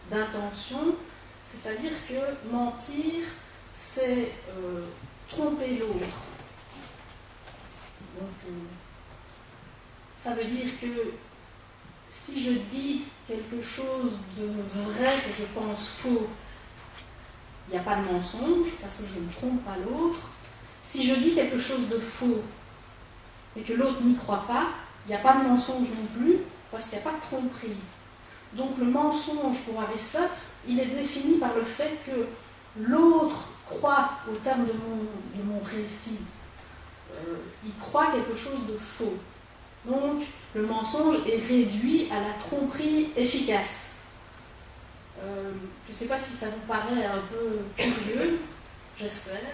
d'intention, c'est-à-dire que mentir, c'est tromper l'autre. Donc, ça veut dire que si je dis quelque chose de vrai que je pense faux, il n'y a pas de mensonge, parce que je ne trompe pas l'autre. Si je dis quelque chose de faux, et que l'autre n'y croit pas, il n'y a pas de mensonge non plus, parce qu'il n'y a pas de tromperie. Donc le mensonge, pour Aristote, il est défini par le fait que l'autre croit au terme de mon récit. Il croit quelque chose de faux. Donc le mensonge est réduit à la tromperie efficace. Je ne sais pas si ça vous paraît un peu curieux, j'espère.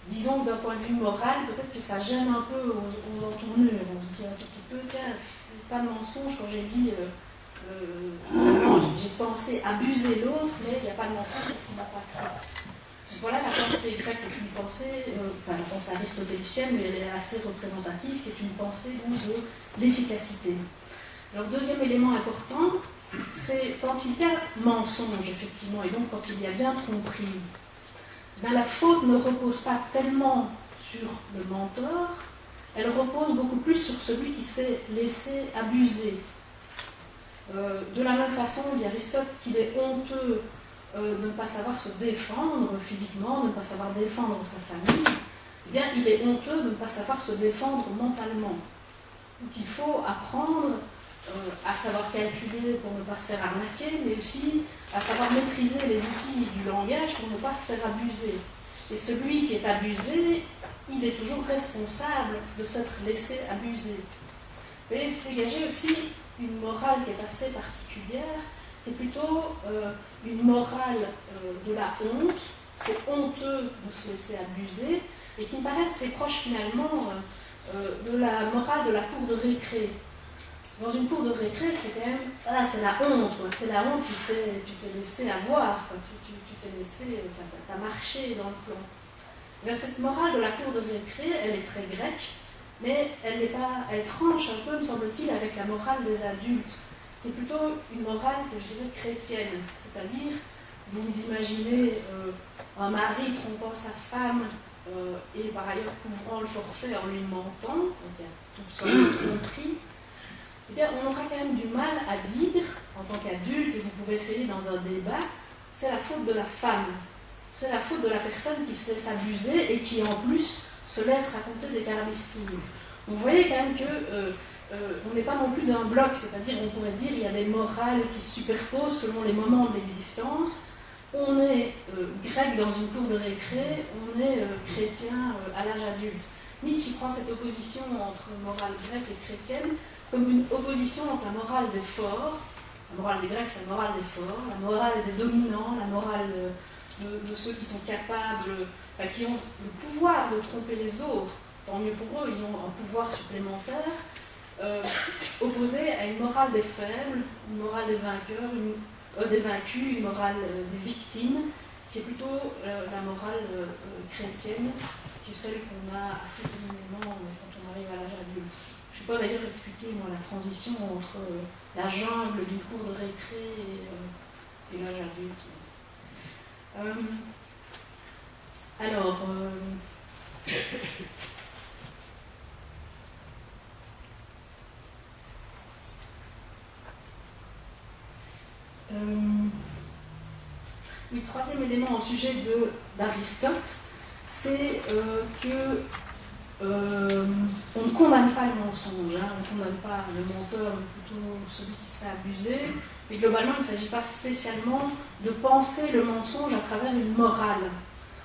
Disons que d'un point de vue moral, peut-être que ça gêne un peu aux entournures. On se dit un tout petit peu, tiens, pas de mensonge quand j'ai dit, j'ai pensé abuser l'autre, mais il n'y a pas de mensonge parce qu'il n'a pas cru. Voilà, la pensée grecque est une pensée, la pensée aristotélicienne, mais elle est assez représentative, qui est une pensée donc, de l'efficacité. Alors, deuxième élément important, c'est quand il y a mensonge, effectivement, et donc quand il y a bien tromperie, ben, la faute ne repose pas tellement sur le menteur, elle repose beaucoup plus sur celui qui s'est laissé abuser. De la même façon, dit Aristote qu'il est honteux de ne pas savoir se défendre physiquement, de ne pas savoir défendre sa famille, eh bien, il est honteux de ne pas savoir se défendre mentalement. Donc il faut apprendre à savoir calculer pour ne pas se faire arnaquer, mais aussi à savoir maîtriser les outils du langage pour ne pas se faire abuser. Et celui qui est abusé, il est toujours responsable de s'être laissé abuser. Et se dégager aussi une morale qui est assez particulière, qui est plutôt une morale de la honte. C'est honteux de se laisser abuser, et qui me paraît assez proche finalement de la morale de la cour de récré. Dans une cour de récré, c'est quand même, c'est la honte, quoi. C'est la honte, tu t'es laissé avoir, quoi. Tu t'es laissé, t'as marché dans le plan. Et bien, cette morale de la cour de récré, elle est très grecque, mais elle tranche un peu, me semble-t-il, avec la morale des adultes, qui est plutôt une morale que je dirais chrétienne. C'est-à-dire, vous imaginez un mari trompant sa femme et par ailleurs couvrant le forfait en lui mentant, donc il y a toutes sortes de tromperies. Eh bien, on aura quand même du mal à dire, en tant qu'adulte, et vous pouvez essayer dans un débat, c'est la faute de la femme. C'est la faute de la personne qui se laisse abuser et qui, en plus, se laisse raconter des carabistouilles. Donc, vous voyez quand même que on n'est pas non plus d'un bloc, c'est-à-dire, on pourrait dire, il y a des morales qui se superposent selon les moments de l'existence. On est grec dans une cour de récré, on est chrétien à l'âge adulte. Nietzsche prend cette opposition entre morale grecque et chrétienne comme une opposition entre la morale des forts, la morale des Grecs c'est la morale des forts, la morale des dominants, la morale de ceux qui sont capables, qui ont le pouvoir de tromper les autres, tant mieux pour eux, ils ont un pouvoir supplémentaire, opposée à une morale des faibles, une morale des vainqueurs, des vaincus, une morale des victimes, qui est plutôt la morale chrétienne, qui est celle qu'on a assez communément quand on arrive à l'âge adulte. Je ne sais pas d'ailleurs expliquer moi, la transition entre la jungle d'une cour de récré et l'âge adulte. Le troisième élément au sujet d'Aristote, c'est que on ne condamne pas le mensonge, on ne condamne pas le menteur, mais plutôt celui qui se fait abuser. Mais globalement, il ne s'agit pas spécialement de penser le mensonge à travers une morale.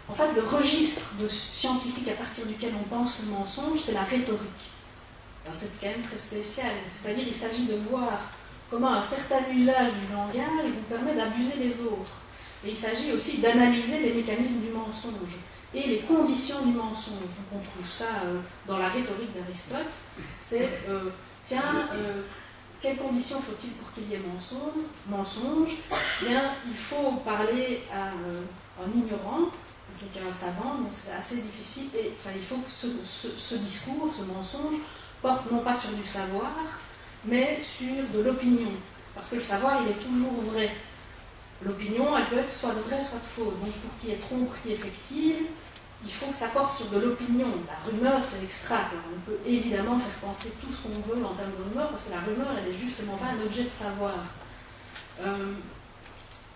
En fait, le registre scientifique à partir duquel on pense le mensonge, c'est la rhétorique. Alors, c'est quand même très spécial. C'est-à-dire qu'il s'agit de voir comment un certain usage du langage vous permet d'abuser les autres. Et il s'agit aussi d'analyser les mécanismes du mensonge et les conditions du mensonge. Donc on trouve ça dans la rhétorique d'Aristote. C'est, quelles conditions faut-il pour qu'il y ait mensonge? Eh bien, il faut parler à un ignorant, plutôt qu'à un savant, donc c'est assez difficile. Et, il faut que ce discours, ce mensonge, porte non pas sur du savoir, mais sur de l'opinion. Parce que le savoir, il est toujours vrai. L'opinion, elle peut être soit de vraie, soit de fausse. Donc pour qu'il y ait tromperie effective, il faut que ça porte sur de l'opinion. La rumeur, c'est l'extract. On peut évidemment faire penser tout ce qu'on veut en termes de rumeur, parce que la rumeur, elle n'est justement pas un objet de savoir.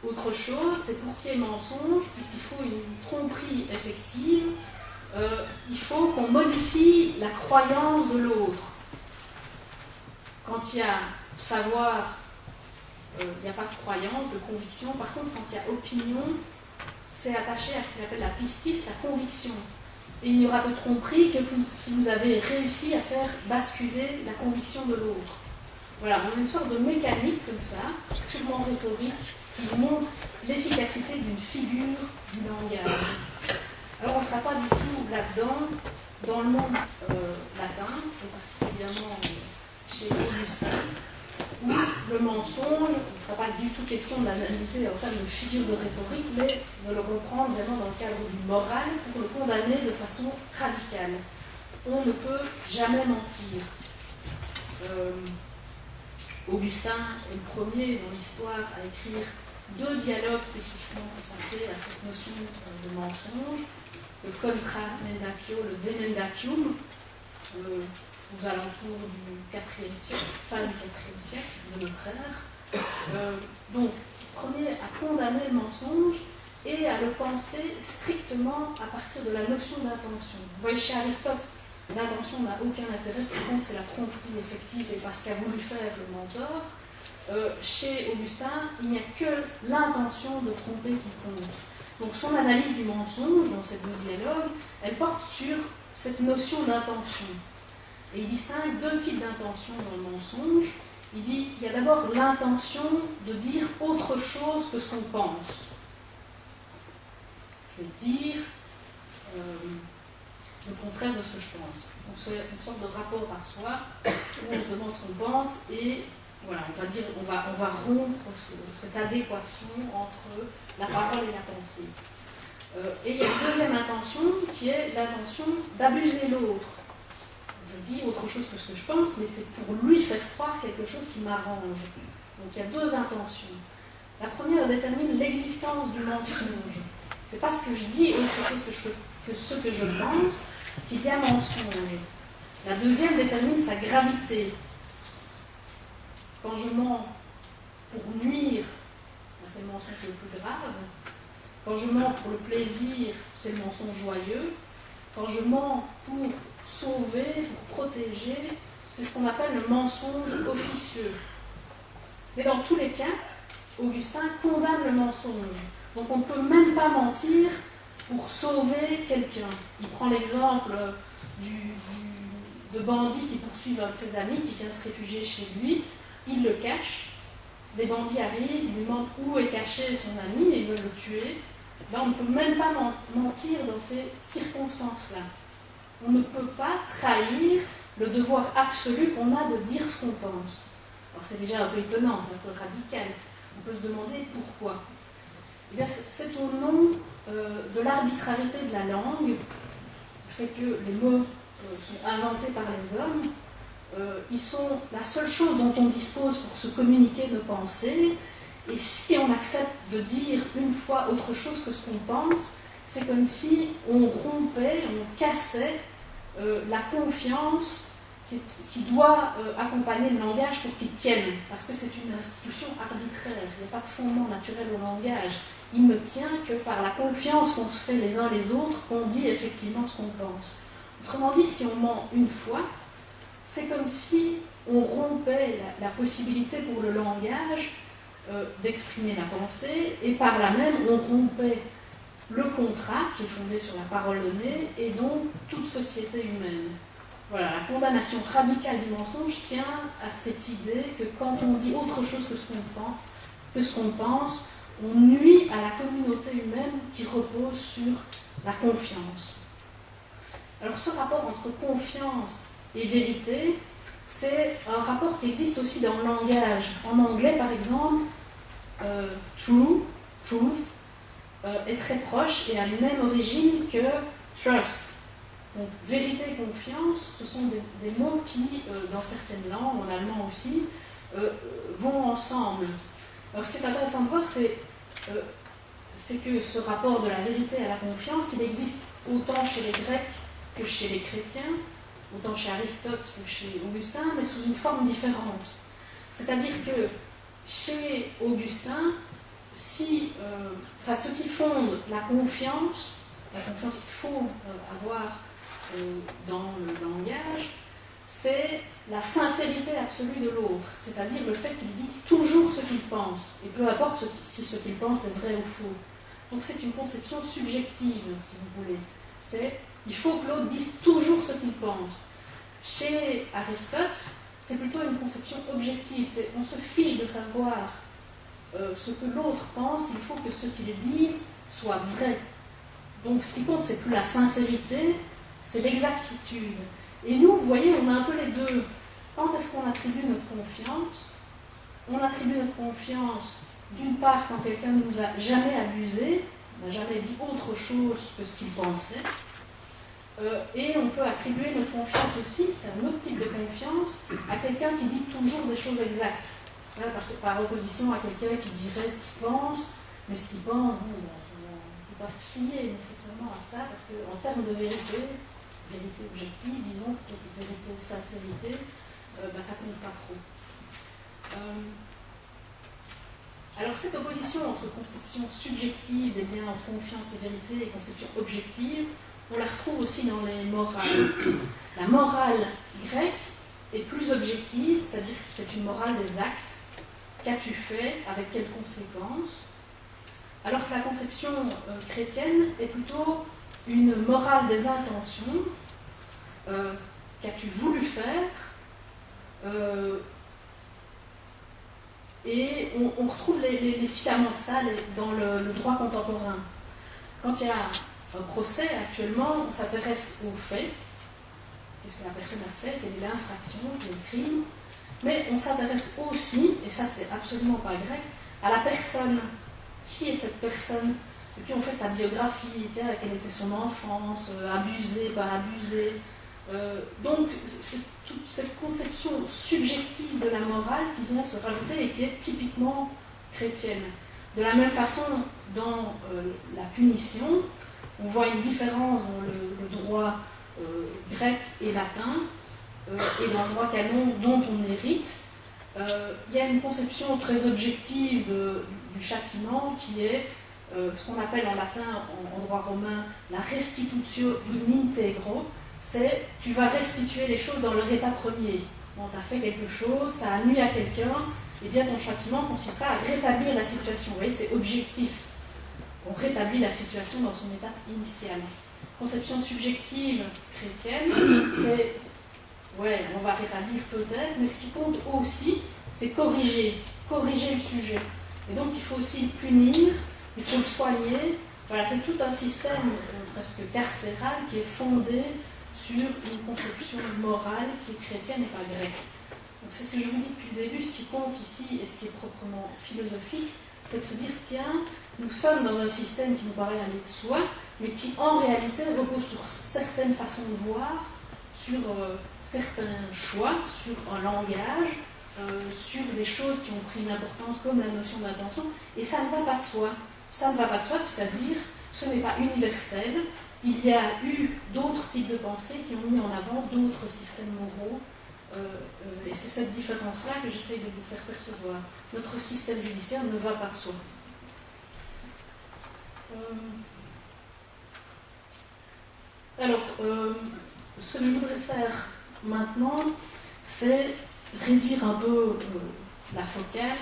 Autre chose, c'est pour qu'il y ait mensonge, puisqu'il faut une tromperie effective, il faut qu'on modifie la croyance de l'autre. Quand il y a savoir, il n'y a pas de croyance, de conviction. Par contre, quand il y a opinion, c'est attaché à ce qu'il appelle la pistis, la conviction. Et il n'y aura de tromperie que si vous avez réussi à faire basculer la conviction de l'autre. Voilà, on a une sorte de mécanique comme ça, purement rhétorique, qui vous montre l'efficacité d'une figure du langage. Alors on ne sera pas du tout là-dedans, dans le monde latin, et particulièrement chez Augustin, où le mensonge, il ne sera pas du tout question de l'analyser en termes de figure de rhétorique, mais de le reprendre vraiment dans le cadre du moral pour le condamner de façon radicale. On ne peut jamais mentir. Augustin est le premier dans l'histoire à écrire 2 dialogues spécifiquement consacrés à cette notion de mensonge, le Contra Mendacio, le De Mendacium, aux alentours du IVe siècle, fin du IVe siècle de notre ère. Donc, premier à condamner le mensonge et à le penser strictement à partir de la notion d'intention. Vous voyez, chez Aristote, l'intention n'a aucun intérêt, ce qui compte, c'est la tromperie effective et parce qu'a voulu faire le menteur. Chez Augustin, il n'y a que l'intention de tromper qui compte. Donc son analyse du mensonge, dans ces 2 dialogues, elle porte sur cette notion d'intention. Et il distingue 2 types d'intention dans le mensonge. Il dit, il y a d'abord l'intention de dire autre chose que ce qu'on pense. Je vais dire le contraire de ce que je pense. Donc c'est une sorte de rapport à soi, où on se demande ce qu'on pense, et voilà, on va dire, on va rompre cette adéquation entre la parole et la pensée. Et il y a une deuxième intention, qui est l'intention d'abuser l'autre. Je dis autre chose que ce que je pense, mais c'est pour lui faire croire quelque chose qui m'arrange. Donc il y a 2 intentions. La première détermine l'existence du mensonge. C'est pas ce que je dis autre chose que ce que je pense qu'il y a mensonge. La deuxième détermine sa gravité. Quand je mens pour nuire, c'est le mensonge le plus grave. Quand je mens pour le plaisir, c'est le mensonge joyeux. Quand je mens pour sauver, pour protéger, c'est ce qu'on appelle le mensonge officieux. Mais dans tous les cas, Augustin condamne le mensonge. Donc on ne peut même pas mentir pour sauver quelqu'un. Il prend l'exemple de bandits qui poursuivent un de ses amis qui vient se réfugier chez lui. Il le cache. Les bandits arrivent, ils lui demandent où est caché son ami et ils veulent le tuer. Là, on ne peut même pas mentir dans ces circonstances-là. On ne peut pas trahir le devoir absolu qu'on a de dire ce qu'on pense. Alors c'est déjà un peu étonnant, c'est un peu radical. On peut se demander pourquoi. Eh bien, c'est au nom de l'arbitrarité de la langue, le fait que les mots sont inventés par les hommes, ils sont la seule chose dont on dispose pour se communiquer nos pensées, et si on accepte de dire une fois autre chose que ce qu'on pense, c'est comme si on rompait, on cassait la confiance qui doit accompagner le langage pour qu'il tienne, parce que c'est une institution arbitraire, il n'y a pas de fondement naturel au langage. Il ne tient que par la confiance qu'on se fait les uns les autres, qu'on dit effectivement ce qu'on pense. Autrement dit, si on ment une fois, c'est comme si on rompait la possibilité pour le langage d'exprimer la pensée, et par là même, on rompait le contrat qui est fondé sur la parole donnée, et donc toute société humaine. Voilà, la condamnation radicale du mensonge tient à cette idée que quand on dit autre chose que ce qu'on pense, on nuit à la communauté humaine qui repose sur la confiance. Alors ce rapport entre confiance et vérité, c'est un rapport qui existe aussi dans le langage. En anglais, par exemple, truth, est très proche et a la même origine que trust. Donc, vérité et confiance, ce sont des mots qui, dans certaines langues, en allemand aussi, vont ensemble. Alors ce qui est intéressant de voir, c'est que ce rapport de la vérité à la confiance, il existe autant chez les Grecs que chez les chrétiens, autant chez Aristote que chez Augustin, mais sous une forme différente. C'est-à-dire que chez Augustin, ce qui fonde la confiance qu'il faut avoir dans le langage, c'est la sincérité absolue de l'autre, c'est-à-dire le fait qu'il dit toujours ce qu'il pense, et peu importe si ce qu'il pense est vrai ou faux. Donc c'est une conception subjective, si vous voulez. Il faut que l'autre dise toujours ce qu'il pense. Chez Aristote, c'est plutôt une conception objective, on se fiche de savoir ce que l'autre pense, il faut que ce qu'il dise soit vrai. Donc ce qui compte, c'est plus la sincérité, c'est l'exactitude. Et nous, vous voyez, on a un peu les deux. Quand est-ce qu'on attribue notre confiance? On attribue notre confiance, d'une part, quand quelqu'un ne nous a jamais abusé, n'a jamais dit autre chose que ce qu'il pensait, et on peut attribuer notre confiance aussi, c'est un autre type de confiance, à quelqu'un qui dit toujours des choses exactes. Là, par opposition à quelqu'un qui dirait ce qu'il pense, mais ce qu'il pense, bon, on ne peut pas se fier nécessairement à ça, parce qu'en termes de vérité objective, disons, plutôt que vérité, sincérité, ça compte pas trop. Alors cette opposition entre conception subjective des liens entre confiance et vérité et conception objective, on la retrouve aussi dans les morales. La morale grecque est plus objective, c'est-à-dire que c'est une morale des actes. Qu'as-tu fait? Avec quelles conséquences? Alors que la conception chrétienne est plutôt une morale des intentions. Qu'as-tu voulu faire? Et on retrouve les filaments de ça dans le droit contemporain. Quand il y a un procès, actuellement, on s'intéresse aux faits. Qu'est-ce que la personne a fait? Quelle est l'infraction? Quel est le crime? Mais on s'intéresse aussi, et ça c'est absolument pas grec, à la personne. Qui est cette personne? Et puis on fait sa biographie, tiens, quelle était son enfance, abusée, pas abusée. Donc c'est toute cette conception subjective de la morale qui vient se rajouter et qui est typiquement chrétienne. De la même façon, dans la punition, on voit une différence dans le droit grec et latin, et dans le droit canon dont on hérite. Il y a une conception très objective du châtiment qui est ce qu'on appelle en latin, en droit romain, la restitutio in integro. C'est tu vas restituer les choses dans leur état premier. Bon, tu as fait quelque chose, ça a nui à quelqu'un, et bien ton châtiment consistera à rétablir la situation. Vous voyez, c'est objectif. On rétablit la situation dans son état initial. Conception subjective chrétienne, c'est ouais, on va rétablir peut-être, mais ce qui compte aussi, c'est corriger le sujet. Et donc il faut aussi le punir, il faut le soigner. Voilà, c'est tout un système presque carcéral qui est fondé sur une conception morale qui est chrétienne et pas grecque. Donc c'est ce que je vous dis depuis le début, ce qui compte ici et ce qui est proprement philosophique, c'est de se dire, tiens, nous sommes dans un système qui nous paraît aller de soi, mais qui en réalité repose sur certaines façons de voir, sur certains choix, sur un langage, sur des choses qui ont pris une importance comme la notion d'intention, et ça ne va pas de soi. Ça ne va pas de soi, c'est-à-dire, ce n'est pas universel. Il y a eu d'autres types de pensées qui ont mis en avant d'autres systèmes moraux, et c'est cette différence-là que j'essaye de vous faire percevoir. Notre système judiciaire ne va pas de soi. Alors, ce que je voudrais faire maintenant, c'est réduire un peu la focale,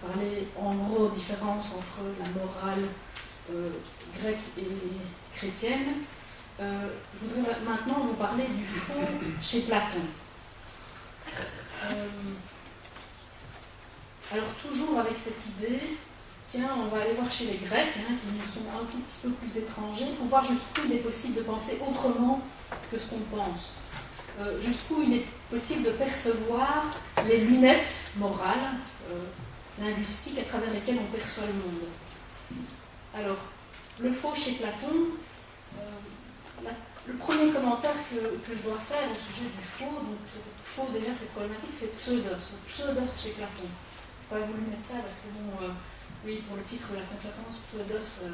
parler en gros différence entre la morale grecque et chrétienne. Je voudrais maintenant vous parler du fond chez Platon. Alors toujours avec cette idée, tiens, on va aller voir chez les Grecs, qui nous sont un tout petit peu plus étrangers, pour voir jusqu'où il est possible de penser autrement que ce qu'on pense. Jusqu'où il est possible de percevoir les lunettes morales, linguistiques, à travers lesquelles on perçoit le monde. Alors, le faux chez Platon, le premier commentaire que je dois faire au sujet du faux, donc faux déjà c'est problématique, c'est pseudos. Pseudos chez Platon. Je n'ai pas voulu mettre ça parce que bon, oui, pour le titre de la conférence, pseudos,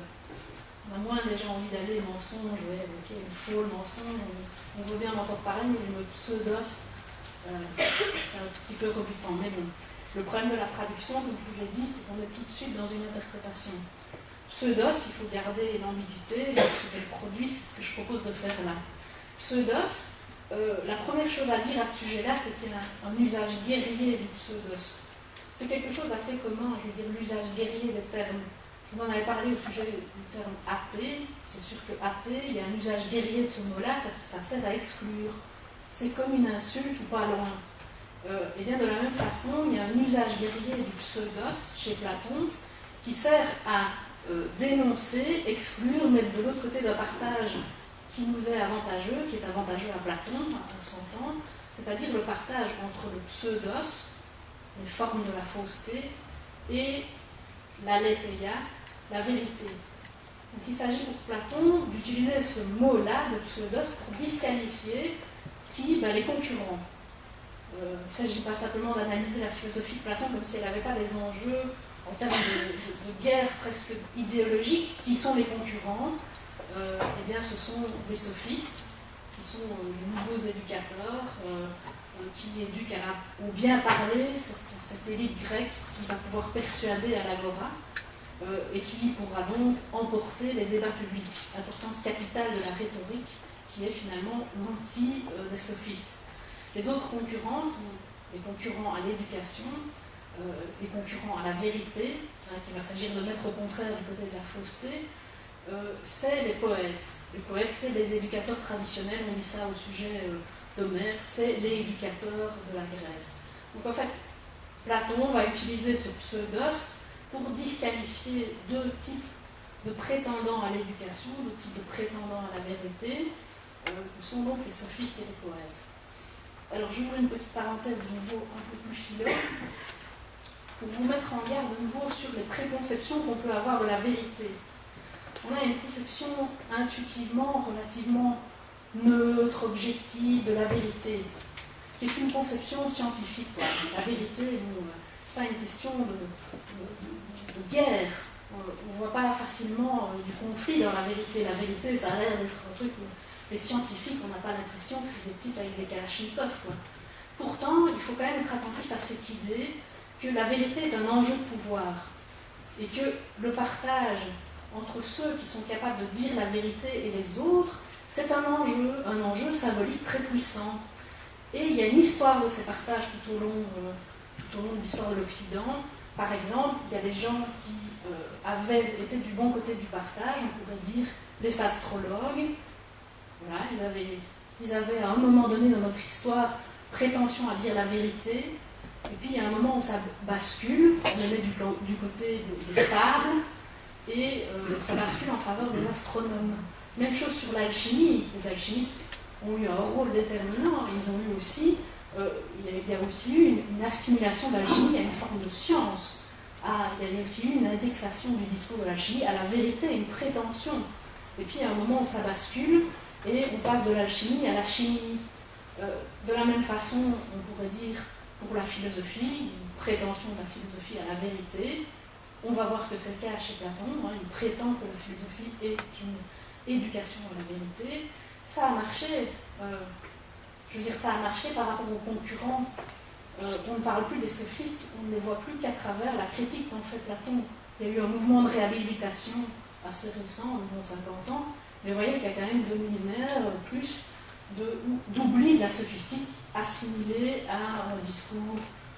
on a moins déjà envie d'aller mensonge, ouais, ok, le faux, le mensonge, on veut bien m'entendre parler, mais le pseudos, c'est un tout petit peu rebutant. Mais bon, le problème de la traduction, comme je vous ai dit, c'est qu'on est tout de suite dans une interprétation. Pseudos, il faut garder l'ambiguïté, ce qu'elle produit, c'est ce que je propose de faire là. Pseudos, la première chose à dire à ce sujet-là, c'est qu'il y a un usage guerrier du pseudos. C'est quelque chose d'assez commun, je veux dire, l'usage guerrier des termes. Je vous en avais parlé au sujet du terme athée. C'est sûr que athée, il y a un usage guerrier de ce mot-là, ça sert à exclure. C'est comme une insulte ou pas loin. Et bien de la même façon, il y a un usage guerrier du pseudos chez Platon qui sert à dénoncer, exclure, mettre de l'autre côté d'un partage qui nous est avantageux, qui est avantageux à Platon, on s'entend, c'est-à-dire le partage entre le pseudos, les formes de la fausseté, et l'aletheia, la vérité. Donc il s'agit pour Platon d'utiliser ce mot-là, de pseudos, pour disqualifier les concurrents. Il ne s'agit pas simplement d'analyser la philosophie de Platon comme si elle n'avait pas des enjeux en termes de guerre presque idéologique. Qui sont les concurrents? Eh bien, ce sont les sophistes, qui sont les nouveaux éducateurs, qui éduquent au bien parler cette élite grecque qui va pouvoir persuader à l'agora et qui pourra donc emporter les débats publics. L'importance capitale de la rhétorique, qui est finalement l'outil des sophistes. Les autres concurrents sont les concurrents à l'éducation, les concurrents à la vérité, qu'il va s'agir de mettre au contraire du côté de la fausseté, c'est les poètes. Les poètes, c'est les éducateurs traditionnels, on dit ça au sujet d'Homère, c'est les éducateurs de la Grèce. Donc en fait, Platon va utiliser ce pseudos pour disqualifier deux types de prétendants à l'éducation, deux types de prétendants à la vérité, que sont donc les sophistes et les poètes. Alors j'ouvre une petite parenthèse de nouveau un peu plus philo, pour vous mettre en garde de nouveau sur les préconceptions qu'on peut avoir de la vérité. On a une conception intuitivement, relativement neutre, objective de la vérité, qui est une conception scientifique. La vérité, ce n'est pas une question de guerre. On ne voit pas facilement du conflit dans la vérité. La vérité, ça a l'air d'être un truc... Les scientifiques, on n'a pas l'impression que c'est des types avec des kalachnikovs. Pourtant, il faut quand même être attentif à cette idée que la vérité est un enjeu de pouvoir et que le partage entre ceux qui sont capables de dire la vérité et les autres, c'est un enjeu symbolique très puissant. Et il y a une histoire de ces partages tout au long de l'histoire de l'Occident. Par exemple, il y a des gens qui avaient été du bon côté du partage, on pourrait dire les astrologues. Voilà, ils avaient à un moment donné dans notre histoire prétention à dire la vérité, et puis il y a un moment où ça bascule, on les met du côté des fables, et ça bascule en faveur des astronomes. Même chose sur l'alchimie, les alchimistes ont eu un rôle déterminant, et ils ont eu aussi, il y a aussi eu une assimilation de l'alchimie à une forme de science. Il y a aussi eu une indexation du discours de l'alchimie à la vérité, une prétention. Et puis il y a un moment où ça bascule, et on passe de l'alchimie à la chimie. De la même façon, on pourrait dire pour la philosophie, une prétention de la philosophie à la vérité. On va voir que c'est le cas chez Platon, il prétend que la philosophie est une éducation à la vérité. Ça a marché, ça a marché par rapport aux concurrents. On ne parle plus des sophistes, on ne les voit plus qu'à travers la critique qu'en fait Platon. Il y a eu un mouvement de réhabilitation assez récent, environ 50 ans, mais vous voyez qu'il y a quand même 2 millénaires plus d'oubli de la sophistique assimilé à un discours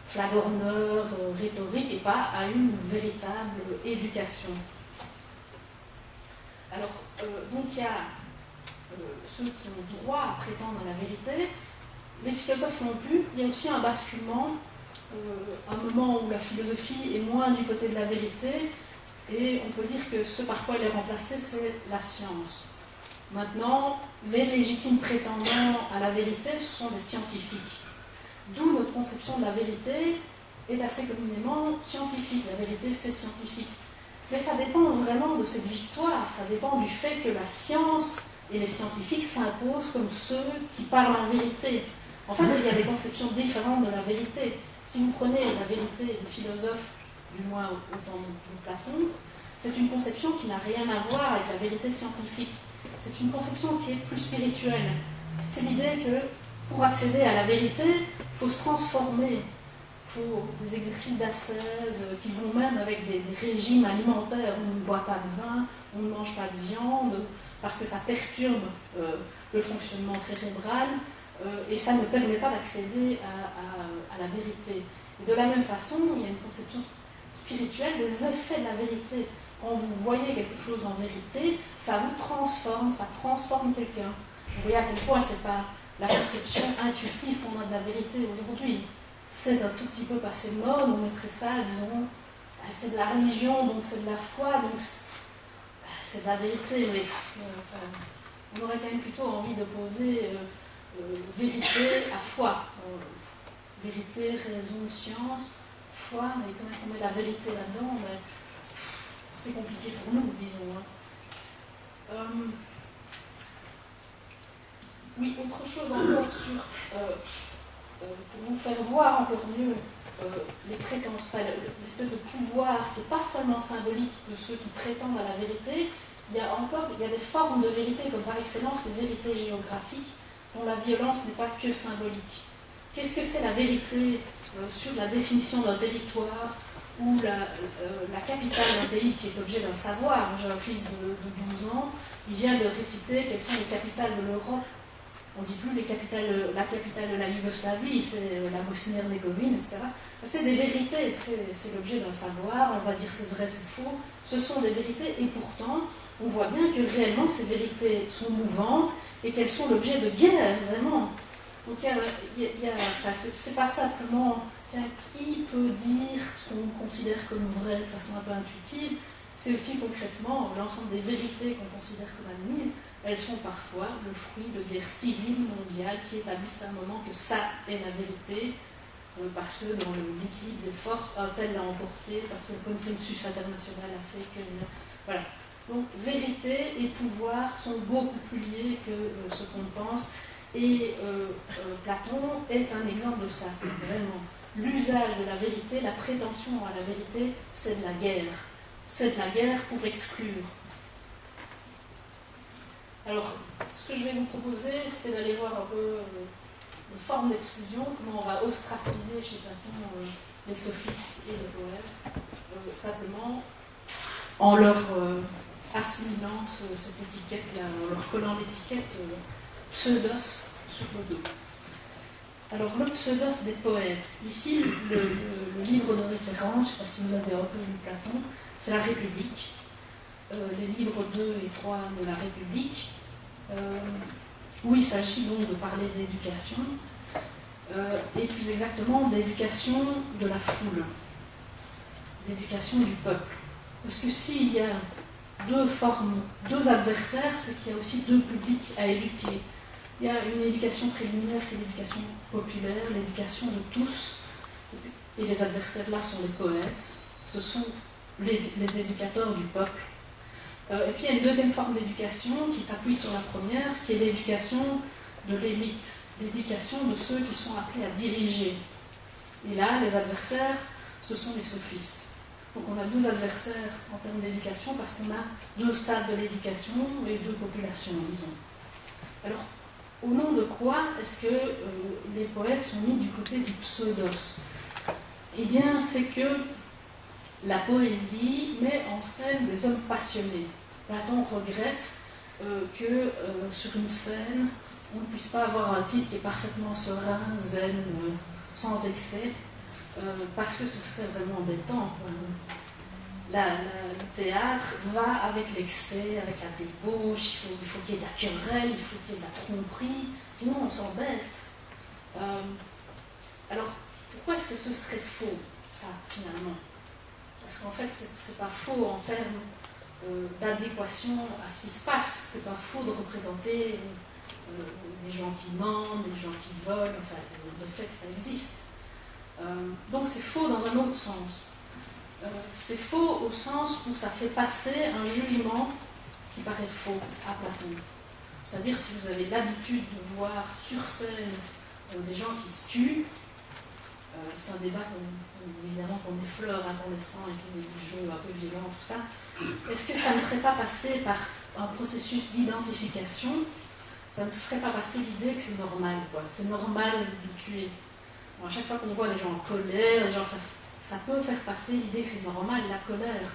flagorneur, rhétorique, et pas à une véritable éducation. Alors, donc il y a ceux qui ont droit à prétendre à la vérité, les philosophes l'ont pu, il y a aussi un basculement, un moment où la philosophie est moins du côté de la vérité, et on peut dire que ce par quoi elle est remplacée, c'est la science. Maintenant, les légitimes prétendants à la vérité, ce sont des scientifiques. D'où notre conception de la vérité est assez communément scientifique. La vérité, c'est scientifique. Mais ça dépend vraiment de cette victoire, ça dépend du fait que la science Et les scientifiques s'imposent comme ceux qui parlent en vérité. En fait, il y a des conceptions différentes de la vérité. Si vous prenez la vérité des philosophes, du moins au temps de Platon, c'est une conception qui n'a rien à voir avec la vérité scientifique. C'est une conception qui est plus spirituelle. C'est l'idée que pour accéder à la vérité, il faut se transformer. Il faut des exercices d'ascèse qui vont même avec des régimes alimentaires. On ne boit pas de vin, on ne mange pas de viande, parce que ça perturbe le fonctionnement cérébral et ça ne permet pas d'accéder à la vérité. Et de la même façon, il y a une conception spirituelle des effets de la vérité. Quand vous voyez quelque chose en vérité, ça vous transforme, ça transforme quelqu'un. Vous voyez à quel point ce n'est pas la conception intuitive qu'on a de la vérité aujourd'hui. C'est un tout petit peu passé de mode, on mettrait ça, disons, c'est de la religion, donc c'est de la foi, donc c'est de la vérité, mais on aurait quand même plutôt envie de poser vérité à foi. Vérité, raison, science, foi, mais comment est-ce qu'on met la vérité là-dedans? C'est compliqué pour nous, disons. Oui, autre chose encore sur, pour vous faire voir encore mieux les prétentions, l'espèce de pouvoir qui n'est pas seulement symbolique de ceux qui prétendent à la vérité, il y a des formes de vérité, comme par excellence les vérités géographiques, dont la violence n'est pas que symbolique. Qu'est-ce que c'est la vérité sur la définition d'un territoire ou la capitale d'un pays qui est objet d'un savoir? J'ai un fils de 12 ans, il vient de réciter quelles sont les capitales de l'Europe. On ne dit plus la capitale de la Yougoslavie, c'est la Bosnie-Herzégovine, etc. C'est des vérités, c'est l'objet d'un savoir, on va dire c'est vrai, c'est faux. Ce sont des vérités et pourtant, on voit bien que réellement ces vérités sont mouvantes et qu'elles sont l'objet de guerre, vraiment. Donc c'est pas simplement, tiens, qui peut dire ce qu'on considère comme vrai de façon un peu intuitive, c'est aussi concrètement l'ensemble des vérités qu'on considère comme admises. Elles sont parfois le fruit de guerres civiles mondiales qui établissent à un moment que ça est la vérité, parce que dans le liquide des forces, un tel l'a emporté, parce que le consensus international a fait que... Voilà. Donc vérité et pouvoir sont beaucoup plus liés que ce qu'on pense. Et Platon est un exemple de ça, vraiment. L'usage de la vérité, la prétention à la vérité, c'est de la guerre. C'est de la guerre pour exclure. Alors, ce que je vais vous proposer, c'est d'aller voir un peu les formes d'exclusion, comment on va ostraciser chez Platon les sophistes et les poètes, simplement en leur assimilant cette étiquette-là, en leur collant l'étiquette pseudos sur le dos. Alors, le pseudos des poètes. Ici, le livre de référence, je ne sais pas si vous avez un peu lu Platon, c'est La République. Les livres 2 et 3 de La République, où il s'agit donc de parler d'éducation, et plus exactement d'éducation de la foule, d'éducation du peuple. Parce que s'il y a deux adversaires, c'est qu'il y a aussi deux publics à éduquer. Il y a une éducation préliminaire qui est l'éducation populaire, l'éducation de tous, et les adversaires là sont les poètes, ce sont les éducateurs du peuple. Et puis il y a une deuxième forme d'éducation qui s'appuie sur la première, qui est l'éducation de l'élite, l'éducation de ceux qui sont appelés à diriger. Et là, les adversaires, ce sont les sophistes. Donc on a deux adversaires en termes d'éducation parce qu'on a deux stades de l'éducation et deux populations, disons. Alors, au nom de quoi est-ce que les poètes sont mis du côté du pseudos? Eh bien, c'est que la poésie met en scène des hommes passionnés. Platon regrette que sur une scène, on ne puisse pas avoir un type qui est parfaitement serein, zen, sans excès, parce que ce serait vraiment embêtant. Le théâtre va avec l'excès, avec la débauche, il faut qu'il y ait de la querelle, il faut qu'il y ait de la tromperie, sinon on s'embête. Alors, pourquoi est-ce que ce serait faux, ça, finalement? Parce qu'en fait, c'est pas faux en termes d'adéquation à ce qui se passe. C'est pas faux de représenter des gens qui mentent, des gens qui volent, enfin, de fait, ça existe. Donc c'est faux dans un autre sens. C'est faux au sens où ça fait passer un jugement qui paraît faux à Platon. C'est-à-dire si vous avez l'habitude de voir sur scène des gens qui se tuent, c'est un débat évidemment qu'on effleure à l'instant avec des jeux un peu violents, tout ça. Est-ce que ça ne ferait pas passer par un processus d'identification, ça ne ferait pas passer l'idée que c'est normal, quoi. C'est normal de tuer. Bon, à chaque fois qu'on voit des gens en colère, des gens, ça peut faire passer l'idée que c'est normal, la colère.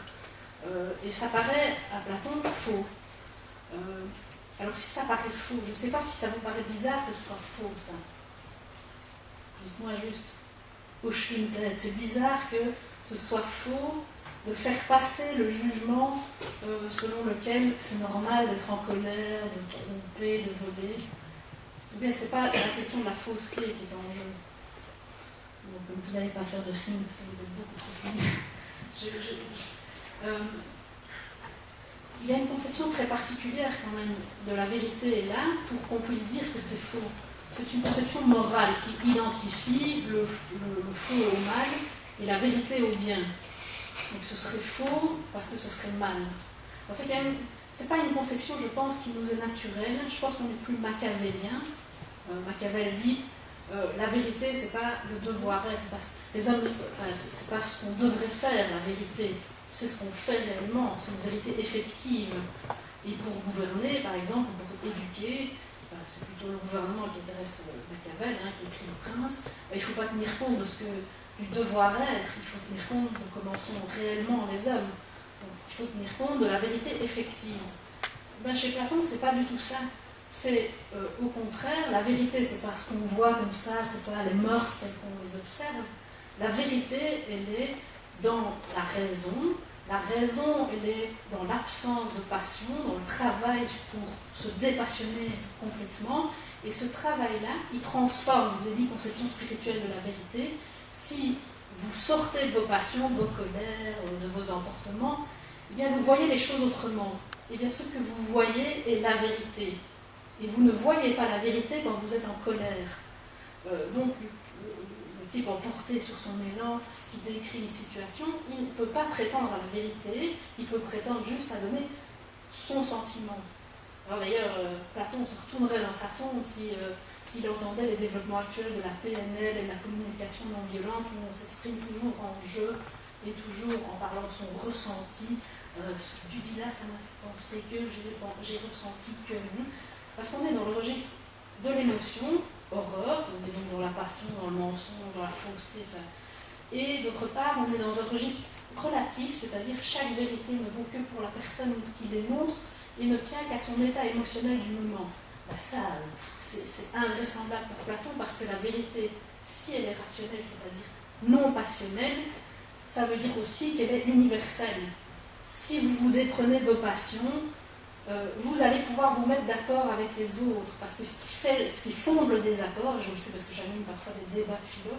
Et ça paraît à Platon faux. Alors si ça paraît faux, je ne sais pas si ça vous paraît bizarre que ce soit faux, ça. Dites-moi juste. Hoche une tête. C'est bizarre que ce soit faux de faire passer le jugement selon lequel c'est normal d'être en colère, de tromper, de voler. Eh bien, ce n'est pas la question de la fausseté qui est en jeu. Donc, vous n'allez pas faire de signe, parce que vous êtes beaucoup trop timide. Il y a une conception très particulière quand même de la vérité là pour qu'on puisse dire que c'est faux. C'est une conception morale qui identifie le faux au mal et la vérité au bien. Donc ce serait faux parce que ce serait mal. C'est quand même, c'est pas une conception, je pense, qui nous est naturelle. Je pense qu'on est plus machiavélien. Machiavel dit la vérité, c'est pas le devoir être. Les hommes, c'est pas ce qu'on devrait faire, la vérité. C'est ce qu'on fait réellement. C'est une vérité effective. Et pour gouverner, par exemple, pour éduquer, c'est plutôt le gouvernement qui intéresse Machiavel, qui écrit Le Prince. Il ne faut pas tenir compte du devoir être, il faut tenir compte de comment sont réellement les hommes. Donc, il faut tenir compte de la vérité effective. Chez Platon, ce n'est pas du tout ça. C'est au contraire, la vérité, ce n'est pas ce qu'on voit comme ça, ce n'est pas les mœurs telles qu'on les observe. La vérité, elle est dans la raison. La raison, elle est dans l'absence de passion, dans le travail pour se dépassionner complètement. Et ce travail-là, il transforme, je vous ai dit, conception spirituelle de la vérité. Si vous sortez de vos passions, de vos colères, de vos emportements, eh bien vous voyez les choses autrement. Eh bien ce que vous voyez est la vérité. Et vous ne voyez pas la vérité quand vous êtes en colère. Donc le type emporté sur son élan qui décrit une situation, il ne peut pas prétendre à la vérité, il peut prétendre juste à donner son sentiment. Alors d'ailleurs, Platon se retournerait dans sa tombe s'il entendait les développements actuels de la PNL et de la communication non violente où on s'exprime toujours en jeu et toujours en parlant de son ressenti. Ce que tu dis là, ça m'a fait penser que j'ai ressenti que... Parce qu'on est dans le registre de l'émotion, horreur, on est donc dans la passion, dans le mensonge, dans la fausseté, et d'autre part, on est dans un registre relatif, c'est-à-dire chaque vérité ne vaut que pour la personne qui l'énonce et ne tient qu'à son état émotionnel du moment. Ça, c'est invraisemblable pour Platon parce que la vérité, si elle est rationnelle, c'est-à-dire non passionnelle, ça veut dire aussi qu'elle est universelle. Si vous vous déprenez de vos passions, vous allez pouvoir vous mettre d'accord avec les autres, parce que ce qui fonde le désaccord, je le sais parce que j'anime parfois des débats de philo,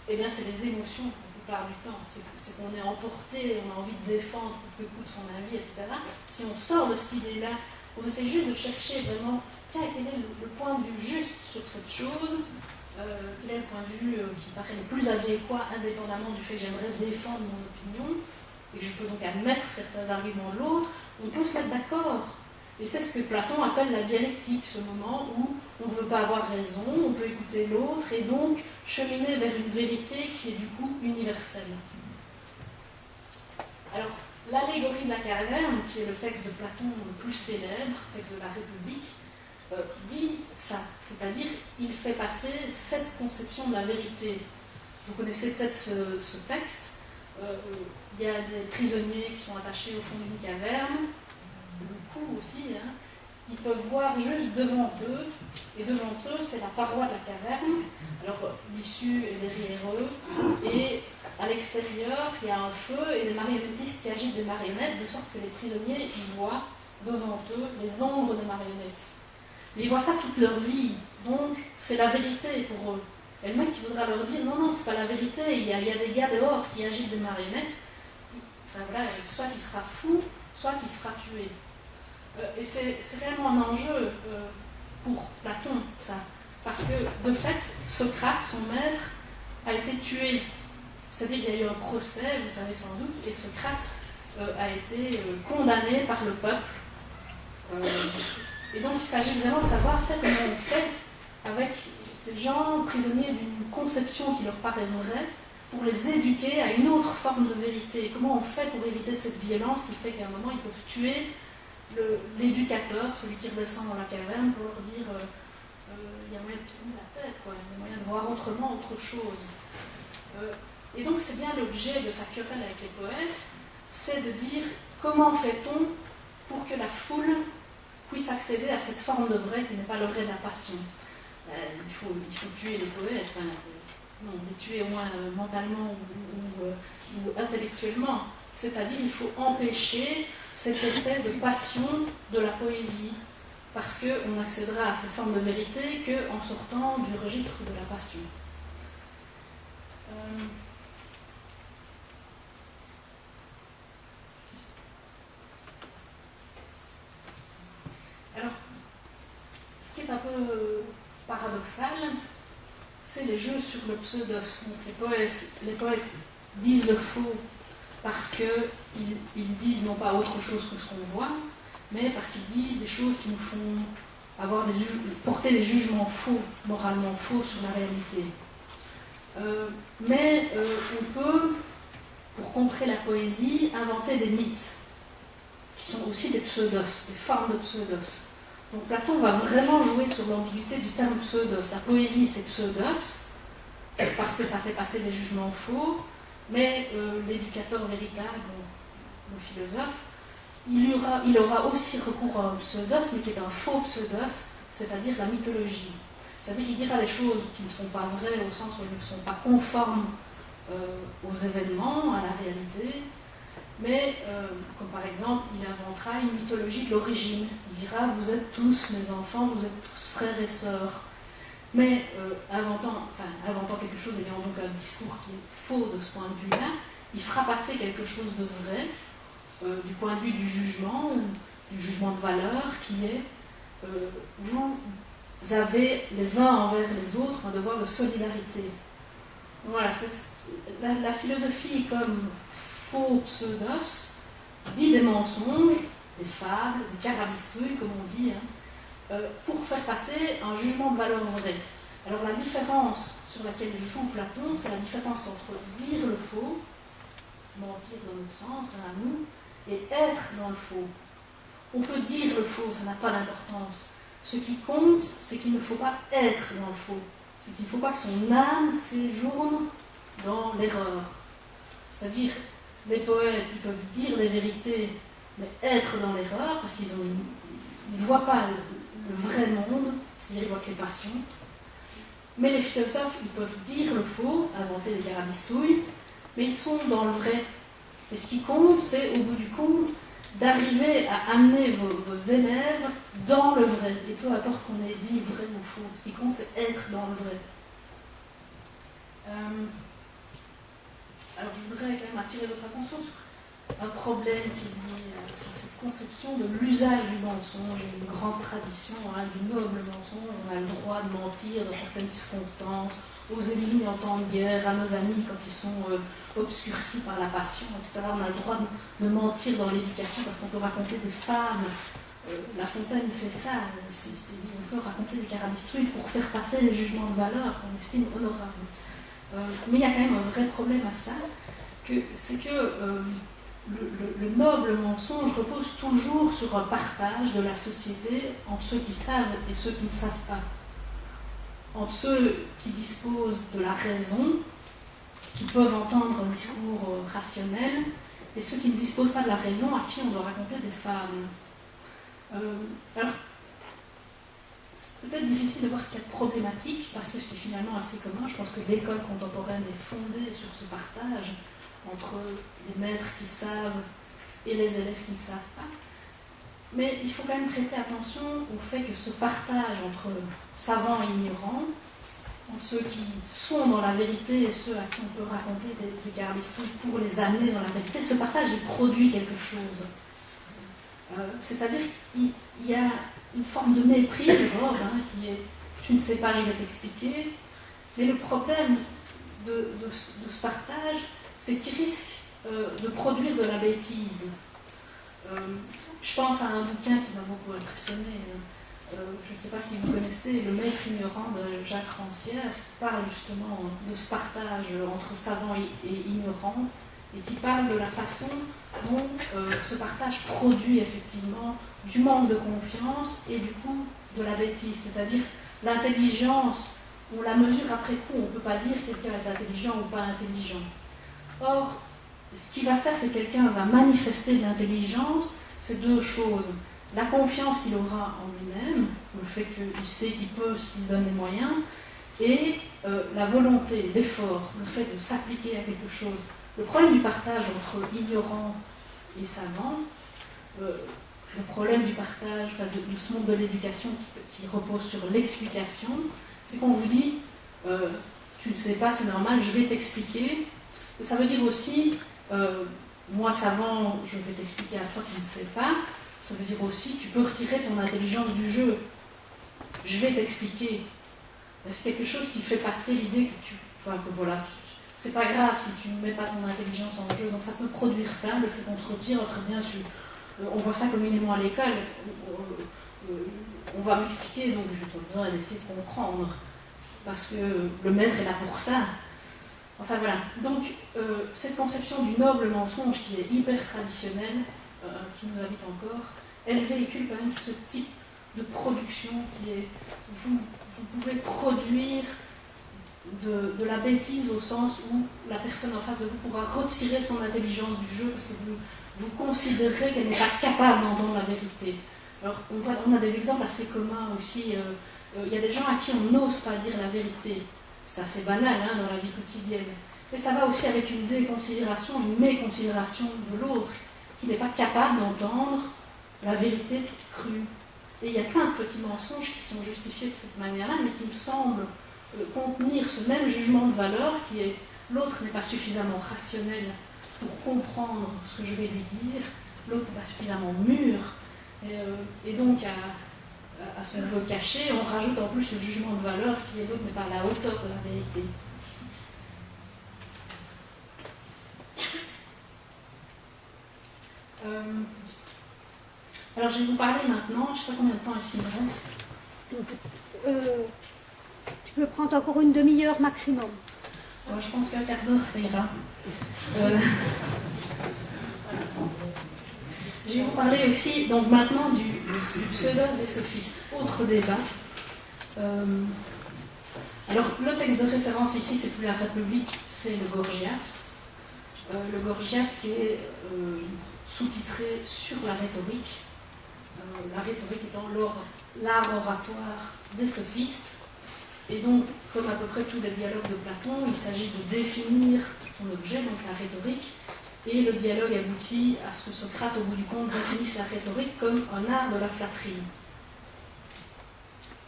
eh bien c'est les émotions la plupart du temps, c'est qu'on est emporté, on a envie de défendre coûte que coûte son avis, etc. Si on sort de cette idée-là, on essaie juste de chercher vraiment, tiens, quel est le point de vue juste sur cette chose, quel est le point de vue qui paraît le plus adéquat, indépendamment du fait que j'aimerais défendre mon opinion, et je peux donc admettre certains arguments de l'autre, on peut se mettre d'accord. Et c'est ce que Platon appelle la dialectique, ce moment où on ne veut pas avoir raison, on peut écouter l'autre, et donc cheminer vers une vérité qui est du coup universelle. Alors, l'allégorie de la caverne, qui est le texte de Platon le plus célèbre, le texte de la République, dit ça, c'est-à-dire il fait passer cette conception de la vérité. Vous connaissez peut-être ce texte. Il y a des prisonniers qui sont attachés au fond d'une caverne, le cou aussi, ils peuvent voir juste devant eux, et devant eux c'est la paroi de la caverne, alors l'issue est derrière eux, et à l'extérieur il y a un feu et des marionnettistes qui agitent des marionnettes, de sorte que les prisonniers ils voient devant eux les ombres des marionnettes. Mais ils voient ça toute leur vie, donc c'est la vérité pour eux. Et le mec qui voudra leur dire non, c'est pas la vérité, il y a des gars dehors qui agitent des marionnettes, enfin voilà, soit il sera fou, soit il sera tué. Et c'est réellement un enjeu pour Platon, ça. Parce que, de fait, Socrate, son maître, a été tué. C'est-à-dire qu'il y a eu un procès, vous savez sans doute, et Socrate a été condamné par le peuple. Et donc il s'agit vraiment de savoir comment on fait avec ces gens prisonniers d'une conception qui leur paraît vraie, pour les éduquer à une autre forme de vérité. Comment on fait pour éviter cette violence qui fait qu'à un moment ils peuvent tuer l'éducateur, celui qui redescend dans la caverne, pour leur dire il y a moyen de tourner la tête, quoi. Il y a moyen de voir autrement autre chose. Et donc c'est bien l'objet de sa querelle avec les poètes, c'est de dire comment fait-on pour que la foule puisse accéder à cette forme de vrai qui n'est pas le vrai de la passion. Il faut tuer les poètes, enfin, non, les tuer au moins mentalement ou intellectuellement. C'est-à-dire il faut empêcher cet effet de passion de la poésie, parce qu'on n'accédera à cette forme de vérité qu'en sortant du registre de la passion. Alors, ce qui est un peu paradoxal, c'est les jeux sur le pseudos. Donc les poètes disent le faux parce qu'ils disent non pas autre chose que ce qu'on voit, mais parce qu'ils disent des choses qui nous font porter des jugements faux, moralement faux sur la réalité. Mais on peut, pour contrer la poésie, inventer des mythes, qui sont aussi des pseudos, des formes de pseudos. Donc Platon va vraiment jouer sur l'ambiguïté du terme pseudos. La poésie, c'est pseudos, parce que ça fait passer des jugements faux, mais l'éducateur véritable, le philosophe, il aura aussi recours à un pseudos, mais qui est un faux pseudos, c'est-à-dire la mythologie. C'est-à-dire qu'il dira des choses qui ne sont pas vraies au sens où elles ne sont pas conformes aux événements, à la réalité, mais comme par exemple, il inventera une mythologie de l'origine. Il dira, vous êtes tous mes enfants, vous êtes tous frères et sœurs. Mais inventant quelque chose, ayant donc un discours qui est faux de ce point de vue-là, il fera passer quelque chose de vrai du point de vue du jugement, du jugement de valeur, qui est vous avez les uns envers les autres un devoir de solidarité. Voilà, la philosophie comme faux pseudos dit des mensonges, des fables, des carabistouilles, comme on dit, pour faire passer un jugement de valeur vrai. Alors la différence sur laquelle joue Platon, c'est la différence entre dire le faux, mentir dans notre sens, à nous, et être dans le faux. On peut dire le faux, ça n'a pas d'importance. Ce qui compte, c'est qu'il ne faut pas être dans le faux. C'est qu'il ne faut pas que son âme séjourne dans l'erreur. C'est-à-dire, les poètes, ils peuvent dire des vérités, mais être dans l'erreur, parce qu'ils ne voient pas le vrai monde, c'est-à-dire ils voient que les passions. Mais les philosophes, ils peuvent dire le faux, inventer des carabistouilles, mais ils sont dans le vrai. Et ce qui compte, c'est, au bout du compte, d'arriver à amener vos élèves dans le vrai. Et peu importe qu'on ait dit vrai ou faux, ce qui compte, c'est être dans le vrai. Alors je voudrais quand même attirer votre attention sur un problème qui est lié à cette conception de l'usage du mensonge. Il y a une grande tradition du noble mensonge. On a le droit de mentir dans certaines circonstances, aux ennemis en temps de guerre, à nos amis quand ils sont obscurcis par la passion, etc. On a le droit de mentir dans l'éducation parce qu'on peut raconter des fables. La Fontaine fait ça. On peut raconter des carabistouilles pour faire passer les jugements de valeur qu'on estime honorables. Mais il y a quand même un vrai problème à ça, c'est que le noble mensonge repose toujours sur un partage de la société entre ceux qui savent et ceux qui ne savent pas. Entre ceux qui disposent de la raison, qui peuvent entendre un discours rationnel, et ceux qui ne disposent pas de la raison, à qui on doit raconter des fables. Alors, c'est peut-être difficile de voir ce qu'il y a de problématique, parce que c'est finalement assez commun. Je pense que l'école contemporaine est fondée sur ce partage entre les maîtres qui savent et les élèves qui ne savent pas. Mais il faut quand même prêter attention au fait que ce partage entre savants et ignorants, entre ceux qui sont dans la vérité et ceux à qui on peut raconter des carabistouilles pour les amener dans la vérité, ce partage, il produit quelque chose. C'est-à-dire qu'il y a une forme de mépris de l'ordre, qui est « tu ne sais pas, je vais t'expliquer ». Mais le problème de ce partage, c'est qu'il risque de produire de la bêtise. Je pense à un bouquin qui m'a beaucoup impressionné, je ne sais pas si vous connaissez Le Maître ignorant de Jacques Rancière, qui parle justement de ce partage entre savants et ignorants, et qui parle de la façon dont ce partage produit effectivement du manque de confiance et du coup de la bêtise, c'est-à-dire l'intelligence, on la mesure après coup, on ne peut pas dire quelqu'un est intelligent ou pas intelligent. Or, ce qui va faire que quelqu'un va manifester de l'intelligence, c'est deux choses. La confiance qu'il aura en lui-même, le fait qu'il sait qu'il peut s'il se donne les moyens, et la volonté, l'effort, le fait de s'appliquer à quelque chose. Le problème du partage entre ignorants et savants, le problème du partage, enfin de ce monde de l'éducation qui repose sur l'explication, c'est qu'on vous dit tu ne sais pas, c'est normal, je vais t'expliquer. Et ça veut dire aussi moi savant, je vais t'expliquer à toi qui ne sais pas. Ça veut dire aussi tu peux retirer ton intelligence du jeu. Je vais t'expliquer. C'est quelque chose qui fait passer l'idée que voilà, c'est pas grave si tu ne mets pas ton intelligence en jeu. Donc ça peut produire ça, le fait qu'on se retire très bien sur. On voit ça communément à l'école. On va m'expliquer, donc je n'ai pas besoin d'essayer de comprendre. Parce que le maître est là pour ça. Enfin voilà. Donc cette conception du noble mensonge qui est hyper traditionnelle, qui nous habite encore, elle véhicule quand même ce type de production qui est vous pouvez produire de la bêtise au sens où la personne en face de vous pourra retirer son intelligence du jeu parce que vous considérez qu'elle n'est pas capable d'entendre la vérité. Alors on a des exemples assez communs aussi. Il y a des gens à qui on n'ose pas dire la vérité. C'est assez banal dans la vie quotidienne. Mais ça va aussi avec une déconsidération, une méconsidération de l'autre qui n'est pas capable d'entendre la vérité toute crue. Et il y a plein de petits mensonges qui sont justifiés de cette manière-là, mais qui me semblent contenir ce même jugement de valeur qui est l'autre n'est pas suffisamment rationnel pour comprendre ce que je vais lui dire, l'autre n'est pas suffisamment mûr, et donc à ce qu'on veut cacher, on rajoute en plus le jugement de valeur qui est l'autre n'est pas à la hauteur de la vérité. Alors je vais vous parler maintenant, je ne sais pas combien de temps ici il me reste. Tu peux prendre encore une demi-heure maximum. Je pense qu'un quart d'heure ça ira. Je vais vous parler aussi donc maintenant du pseudos des sophistes. Autre débat. Alors le texte de référence ici c'est plus la République, c'est le Gorgias. Le Gorgias qui est sous-titré sur la rhétorique. La rhétorique étant l'art oratoire des sophistes. Et donc, comme à peu près tous les dialogues de Platon, il s'agit de définir son objet, donc la rhétorique, et le dialogue aboutit à ce que Socrate, au bout du compte, définisse la rhétorique comme un art de la flatterie.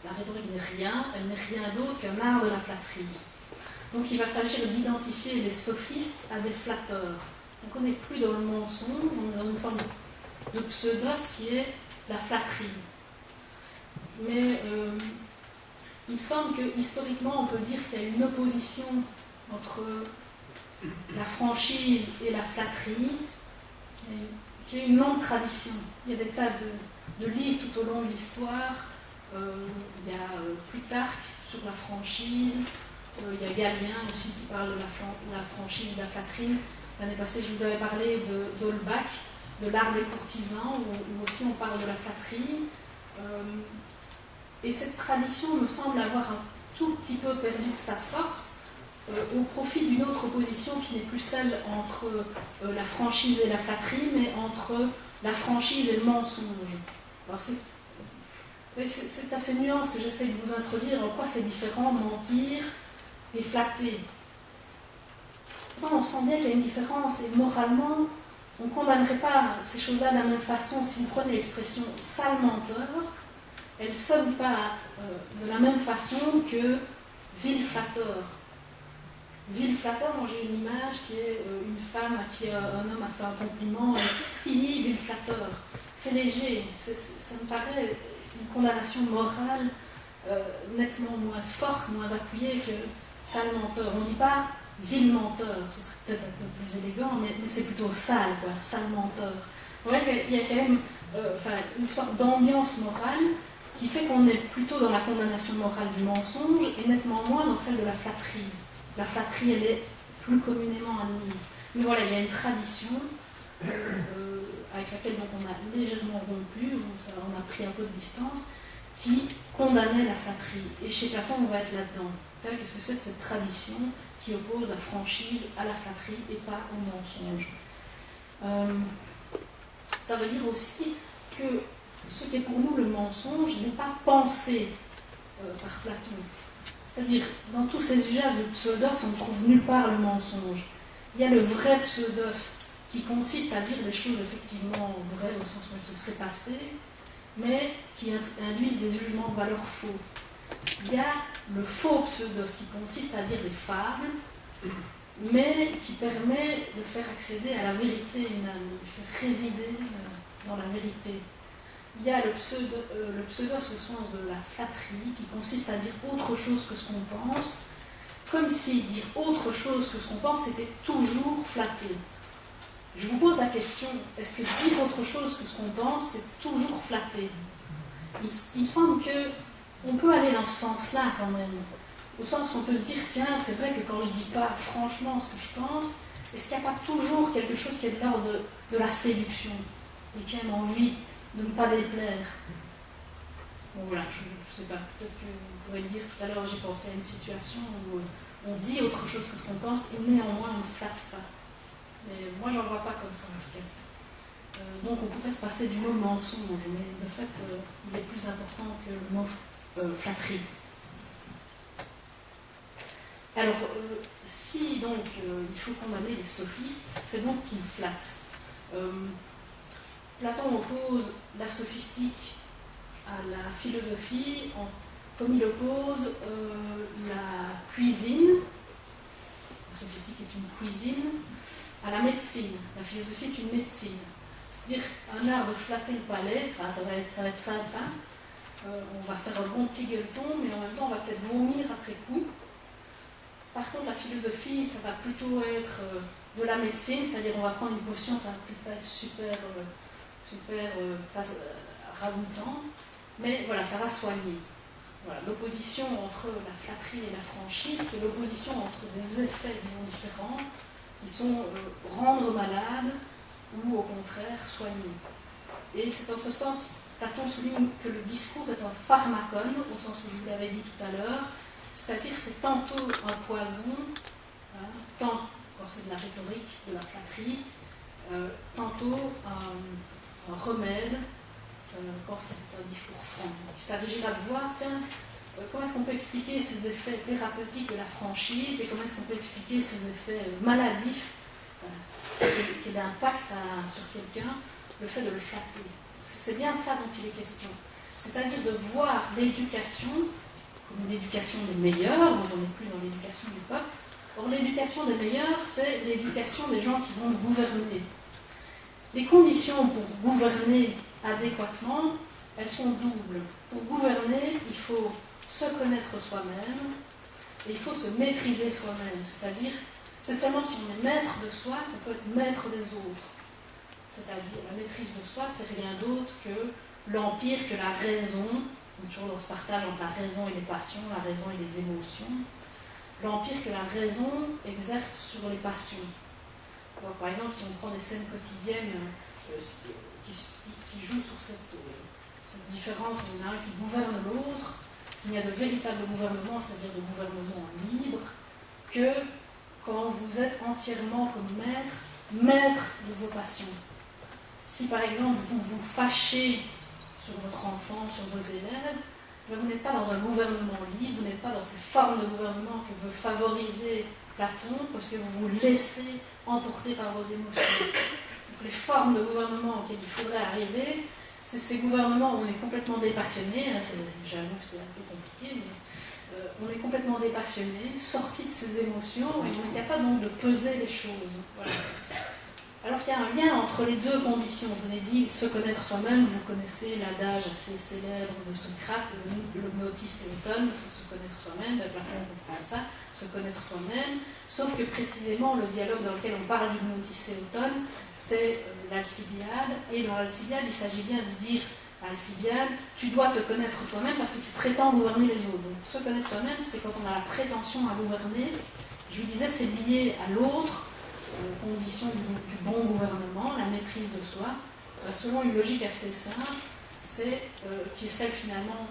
La rhétorique n'est rien, elle n'est rien d'autre qu'un art de la flatterie. Donc il va s'agir d'identifier les sophistes à des flatteurs. Donc on n'est plus dans le mensonge, on est dans une forme de pseudos qui est la flatterie. Mais il me semble que historiquement on peut dire qu'il y a une opposition entre la franchise et la flatterie, qui est une longue tradition. Il y a des tas de livres tout au long de l'histoire. Il y a Plutarque sur la franchise, il y a Galien aussi qui parle de la franchise, de la flatterie. L'année passée, je vous avais parlé d'Holbach, de l'art des courtisans, où aussi on parle de la flatterie. Et cette tradition me semble avoir un tout petit peu perdu de sa force au profit d'une autre opposition qui n'est plus celle entre la franchise et la flatterie, mais entre la franchise et le mensonge. Alors c'est à ces nuances que j'essaie de vous introduire en quoi c'est différent mentir et flatter. Pourtant, on sent bien qu'il y a une différence et moralement, on ne condamnerait pas ces choses-là de la même façon. Si vous prenez l'expression sale menteur, elle ne sonne pas de la même façon que vil flatteur. Vil flatteur, moi j'ai une image qui est une femme à qui un homme a fait un compliment, vil flatteur. C'est léger, ça me paraît une condamnation morale nettement moins forte, moins appuyée que sale menteur. On ne dit pas vil menteur, ce serait peut-être un peu plus élégant, mais c'est plutôt sale, quoi, sale menteur. Vous voyez qu'il y a quand même une sorte d'ambiance morale qui fait qu'on est plutôt dans la condamnation morale du mensonge et nettement moins dans celle de la flatterie. La flatterie, elle est plus communément admise. Mais voilà, il y a une tradition avec laquelle donc, on a légèrement rompu, on a pris un peu de distance, qui condamnait la flatterie. Et chez Platon, on va être là-dedans. Qu'est-ce que c'est de cette tradition qui oppose la franchise à la flatterie et pas au mensonge? Ça veut dire aussi que ce qui est pour nous le mensonge n'est pas pensé par Platon. C'est-à-dire, dans tous ces usages de pseudos, on ne trouve nulle part le mensonge. Il y a le vrai pseudos qui consiste à dire des choses effectivement vraies au sens où elles se seraient passées, mais qui induisent des jugements de valeur faux. Il y a le faux pseudos qui consiste à dire des fables, mais qui permet de faire accéder à la vérité humaine, de faire résider dans la vérité. Il y a le pseudos au sens de la flatterie, qui consiste à dire autre chose que ce qu'on pense, comme si dire autre chose que ce qu'on pense, c'était toujours flatter. Je vous pose la question, est-ce que dire autre chose que ce qu'on pense, c'est toujours flatter? Il me semble qu'on peut aller dans ce sens-là quand même. Au sens où on peut se dire, tiens, c'est vrai que quand je ne dis pas franchement ce que je pense, est-ce qu'il n'y a pas toujours quelque chose qui est de l'ordre de la séduction et qui a envie de ne pas déplaire? Bon voilà, je ne sais pas, peut-être que vous pourrez me dire, tout à l'heure j'ai pensé à une situation où on dit autre chose que ce qu'on pense et néanmoins on ne flatte pas. Mais moi j'en vois pas comme ça en tout cas. Donc on pourrait se passer du mot mensonge, mais de fait il est plus important que le mot flatterie. Alors, si donc il faut condamner les sophistes, c'est donc qu'ils flattent. Platon oppose la sophistique à la philosophie, comme il oppose la cuisine, la sophistique est une cuisine, à la médecine. La philosophie est une médecine. C'est-à-dire un art de flatter le palais, enfin, ça va être sympa, on va faire un bon petit gueuleton, mais en même temps on va peut-être vomir après coup. Par contre, la philosophie, ça va plutôt être de la médecine, c'est-à-dire on va prendre une potion, ça va peut-être pas être super ragoûtant, mais voilà, ça va soigner. Voilà, l'opposition entre la flatterie et la franchise, c'est l'opposition entre des effets, disons, différents, qui sont rendre malade ou au contraire soigner. Et c'est dans ce sens, Platon souligne que le discours est un pharmacone, au sens où je vous l'avais dit tout à l'heure, c'est-à-dire c'est tantôt un poison, hein, tant quand c'est de la rhétorique, de la flatterie, tantôt un remède, quand c'est un discours franc. Il s'agira de voir, tiens, comment est-ce qu'on peut expliquer ces effets thérapeutiques de la franchise et comment est-ce qu'on peut expliquer ces effets maladifs, quel impact ça a sur quelqu'un, le fait de le flatter. C'est bien de ça dont il est question. C'est-à-dire de voir l'éducation comme une éducation des meilleurs, donc on n'est plus dans l'éducation du peuple. Or, l'éducation des meilleurs, c'est l'éducation des gens qui vont gouverner. Les conditions pour gouverner adéquatement, elles sont doubles. Pour gouverner, il faut se connaître soi-même et il faut se maîtriser soi-même. C'est-à-dire, c'est seulement si on est maître de soi qu'on peut être maître des autres. C'est-à-dire, la maîtrise de soi, c'est rien d'autre que l'empire que la raison, toujours dans ce partage entre la raison et les passions, la raison et les émotions, l'empire que la raison exerce sur les passions. Alors, par exemple, si on prend des scènes quotidiennes qui jouent sur cette différence où il y en a un qui gouverne l'autre, il y a de véritables gouvernements, c'est-à-dire de gouvernements libres, que quand vous êtes entièrement comme maître de vos passions. Si par exemple vous vous fâchez sur votre enfant, sur vos élèves, vous n'êtes pas dans un gouvernement libre, vous n'êtes pas dans ces formes de gouvernement que veut favoriser Platon, parce que vous vous laissez emporter par vos émotions. Donc les formes de gouvernement auxquelles il faudrait arriver, c'est ces gouvernements où on est complètement dépassionné, j'avoue que c'est un peu compliqué, mais on est complètement dépassionné, sorti de ses émotions, et on est capable donc de peser les choses. Voilà. Alors qu'il y a un lien entre les deux conditions. Je vous ai dit, se connaître soi-même, vous connaissez l'adage assez célèbre de Socrate, le gnotis euton, il faut se connaître soi-même, Platon comprend ça, se connaître soi-même, sauf que précisément le dialogue dans lequel on parle du gnotis euton, c'est l'Alcibiade, et dans l'Alcibiade, il s'agit bien de dire Alcibiade, tu dois te connaître toi-même parce que tu prétends gouverner les autres. Donc se connaître soi-même, c'est quand on a la prétention à gouverner. Je vous disais, c'est lié à l'autre, condition du bon gouvernement, la maîtrise de soi, selon une logique assez simple, qui est celle finalement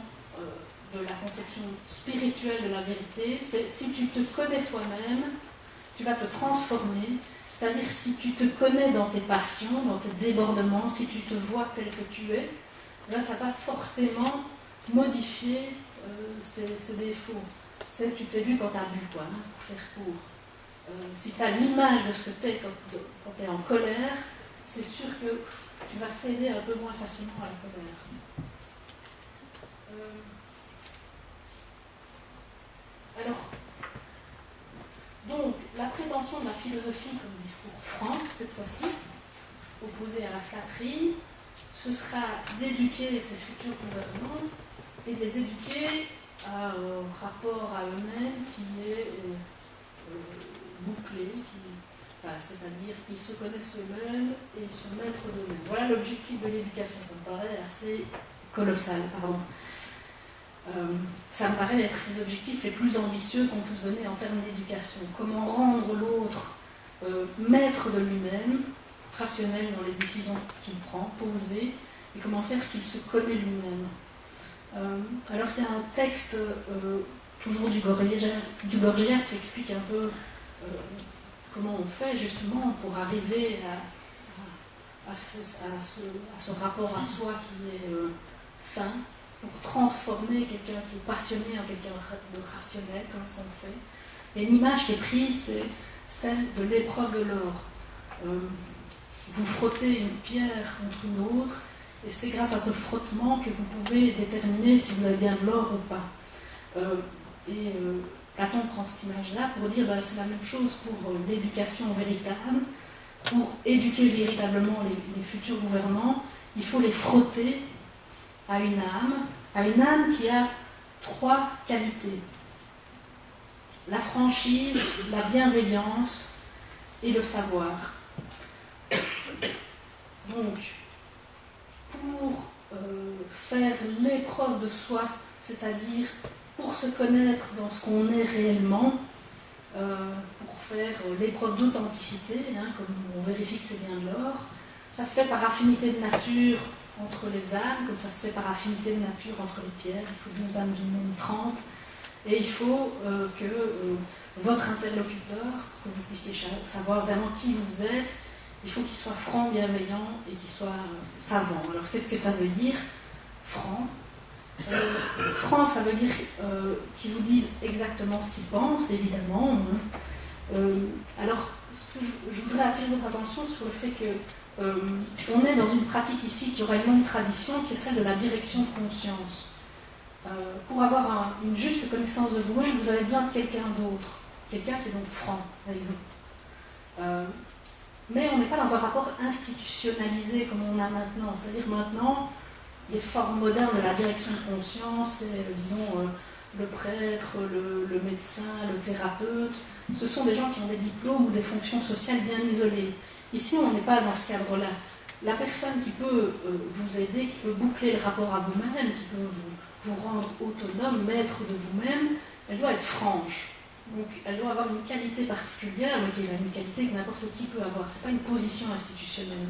de la conception spirituelle de la vérité, c'est si tu te connais toi-même, tu vas te transformer, c'est-à-dire si tu te connais dans tes passions, dans tes débordements, si tu te vois tel que tu es, là ça va forcément modifier ces défauts. C'est que tu t'es vu quand tu as bu, quoi, hein, pour faire court. Si tu as l'image de ce que tu es quand tu es en colère, c'est sûr que tu vas céder un peu moins facilement à la colère. Alors, donc, la prétention de la philosophie comme discours franc, cette fois-ci, opposé à la flatterie, ce sera d'éduquer ces futurs gouvernants et de les éduquer à un rapport à eux-mêmes qui est bouclé, c'est-à-dire qu'ils se connaissent eux-mêmes et ils sont maîtres d'eux-mêmes. Voilà l'objectif de l'éducation, ça me paraît assez colossal, pardon. Ça me paraît être les objectifs les plus ambitieux qu'on peut se donner en termes d'éducation. Comment rendre l'autre maître de lui-même, rationnel dans les décisions qu'il prend, posé, et comment faire qu'il se connaît lui-même. Alors il y a un texte, toujours du Gorgias, qui explique un peu comment on fait justement pour arriver à ce rapport à soi qui est sain, pour transformer quelqu'un qui est passionné en quelqu'un de rationnel, comme ce qu'on fait. Et une image qui est prise, c'est celle de l'épreuve de l'or. Vous frottez une pierre contre une autre, et c'est grâce à ce frottement que vous pouvez déterminer si vous avez bien de l'or ou pas. Platon prend cette image-là pour dire que c'est la même chose pour l'éducation véritable. Pour éduquer véritablement les futurs gouvernants, il faut les frotter à une âme qui a 3 qualités. La franchise, la bienveillance et le savoir. Donc, pour faire l'épreuve de soi, c'est-à-dire pour se connaître dans ce qu'on est réellement, pour faire l'épreuve d'authenticité, hein, comme on vérifie que c'est bien de l'or, ça se fait par affinité de nature entre les âmes, comme ça se fait par affinité de nature entre les pierres. Il faut 12 âmes d'une même trempe, et il faut que votre interlocuteur, que vous puissiez savoir vraiment qui vous êtes, il faut qu'il soit franc, bienveillant et qu'il soit savant. Alors qu'est-ce que ça veut dire, franc? Franc, ça veut dire qu'il vous dise exactement ce qu'il pense, évidemment. Alors, ce que je voudrais attirer votre attention sur le fait que on est dans une pratique ici qui aura une longue tradition, qui est celle de la direction de conscience. Pour avoir une juste connaissance de vous-même, vous avez besoin de quelqu'un d'autre, quelqu'un qui est donc franc avec vous. Mais on n'est pas dans un rapport institutionnalisé comme on a maintenant. C'est-à-dire maintenant, les formes modernes de la direction de conscience, c'est, disons, le prêtre, le médecin, le thérapeute, ce sont des gens qui ont des diplômes ou des fonctions sociales bien isolées. Ici, on n'est pas dans ce cadre-là. La personne qui peut vous aider, qui peut boucler le rapport à vous-même, qui peut vous rendre autonome, maître de vous-même, elle doit être franche. Donc, elle doit avoir une qualité particulière, mais qui est une qualité que n'importe qui peut avoir. Ce n'est pas une position institutionnelle.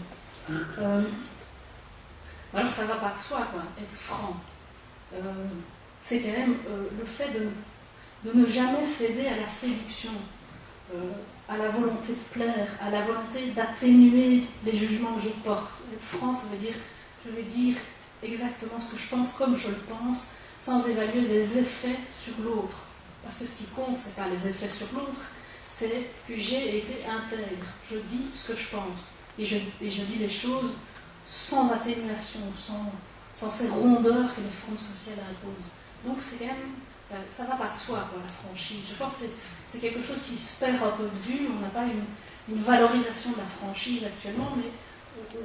Alors, ça ne va pas de soi, quoi, être franc. C'est quand même le fait de ne jamais céder à la séduction, à la volonté de plaire, à la volonté d'atténuer les jugements que je porte. Être franc, ça veut dire, je vais dire exactement ce que je pense comme je le pense, sans évaluer les effets sur l'autre. Parce que ce qui compte, ce n'est pas les effets sur l'autre, c'est que j'ai été intègre. Je dis ce que je pense. Et je dis les choses sans atténuation, sans ces rondeurs que les formes sociales imposent. Donc c'est quand même, ça ne va pas de soi, quoi, la franchise. Je pense que c'est quelque chose qui se perd un peu de vue. On n'a pas une valorisation de la franchise actuellement, mais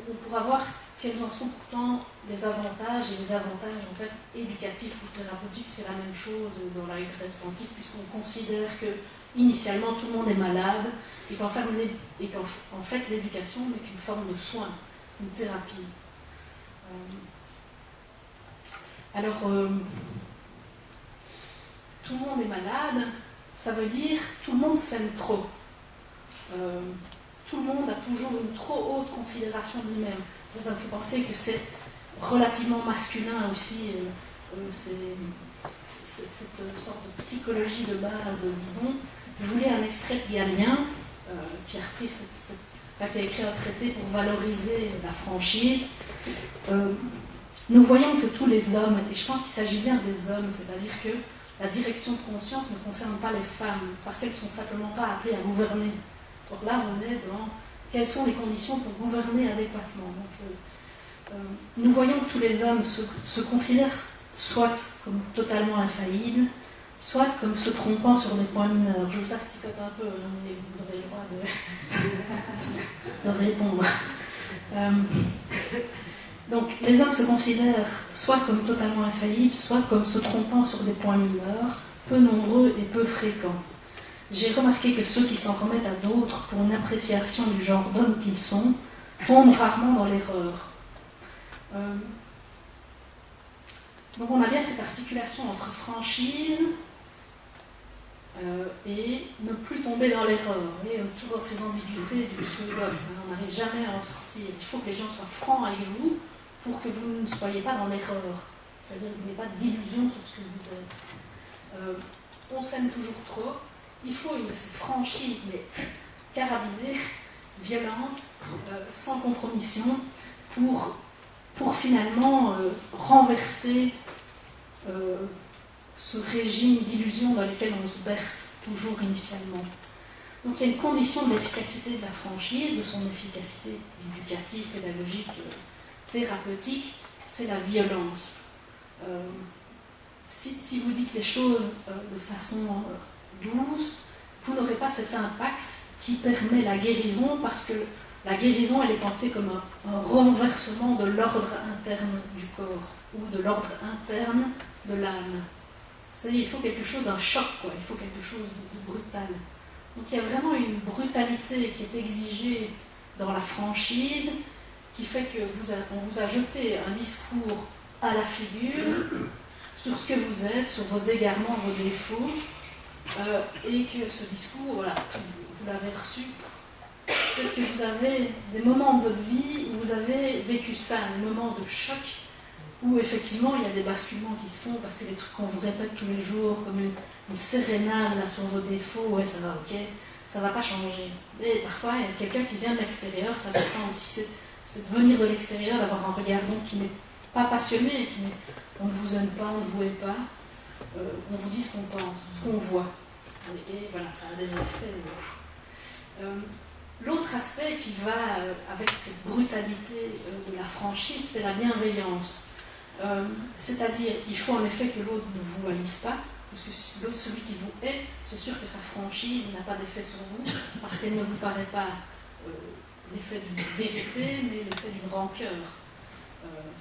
on pourra voir quels en sont pourtant les avantages, et les avantages en fait éducatifs ou thérapeutiques, c'est la même chose dans la Grèce antique, puisqu'on considère que initialement tout le monde est malade, et qu'en fait l'éducation n'est qu'une forme de soin, une thérapie. Alors, tout le monde est malade, ça veut dire tout le monde s'aime trop. Tout le monde a toujours une trop haute considération de lui-même. Ça me fait penser que c'est relativement masculin aussi, cette sorte de psychologie de base, disons. Je voulais un extrait de Galien, qui a repris qui a écrit un traité pour valoriser la franchise. Nous voyons que tous les hommes, et je pense qu'il s'agit bien des hommes, c'est-à-dire que la direction de conscience ne concerne pas les femmes, parce qu'elles ne sont simplement pas appelées à gouverner. Or là, on est dans quelles sont les conditions pour gouverner adéquatement. Donc, nous voyons que tous les hommes se considèrent soit comme totalement infaillibles, soit comme se trompant sur des points mineurs. Je vous asticote un peu, mais vous aurez le droit de répondre. Donc, les hommes se considèrent soit comme totalement infaillibles, soit comme se trompant sur des points mineurs, peu nombreux et peu fréquents. J'ai remarqué que ceux qui s'en remettent à d'autres pour une appréciation du genre d'hommes qu'ils sont tombent rarement dans l'erreur. Donc on a bien cette articulation entre franchise et ne plus tomber dans l'erreur. Vous voyez, toujours dans ces ambiguïtés du feu gosse, on n'arrive jamais à en sortir. Il faut que les gens soient francs avec vous pour que vous ne soyez pas dans l'erreur. C'est-à-dire que vous n'ayez pas d'illusion sur ce que vous êtes. On s'aime toujours trop. Il faut une de ces franchises, mais carabinée, violente, sans compromission, pour finalement renverser ce régime d'illusion dans lequel on se berce toujours initialement. Donc il y a une condition de l'efficacité de la franchise, de son efficacité éducative, pédagogique, thérapeutique, c'est la violence. Si vous dites les choses de façon douce, vous n'aurez pas cet impact qui permet la guérison, parce que la guérison, elle est pensée comme un renversement de l'ordre interne du corps, ou de l'ordre interne de l'âme. C'est-à-dire qu'il faut quelque chose, un choc, quoi. Il faut quelque chose de brutal. Donc il y a vraiment une brutalité qui est exigée dans la franchise, qui fait qu'on vous a jeté un discours à la figure sur ce que vous êtes, sur vos égarements, vos défauts, et que ce discours, voilà, vous l'avez reçu. Peut-être que vous avez des moments de votre vie où vous avez vécu ça, des moments de choc, où effectivement il y a des basculements qui se font parce que les trucs qu'on vous répète tous les jours, comme une sérénade là, sur vos défauts, ouais, ça va, ok, ça va pas changer. Mais parfois, il y a quelqu'un qui vient de l'extérieur, ça dépend aussi, c'est de venir de l'extérieur, d'avoir un regard donc, qui n'est pas passionné, on ne vous aime pas, on ne vous hait pas, on vous dit ce qu'on pense, ce qu'on voit. Et voilà, ça a des effets. L'autre aspect qui va avec cette brutalité de la franchise, c'est la bienveillance. C'est-à-dire, il faut en effet que l'autre ne vous haïsse pas, parce que l'autre, celui qui vous hait, c'est sûr que sa franchise n'a pas d'effet sur vous, parce qu'elle ne vous paraît pas l'effet d'une vérité, mais l'effet d'une rancœur.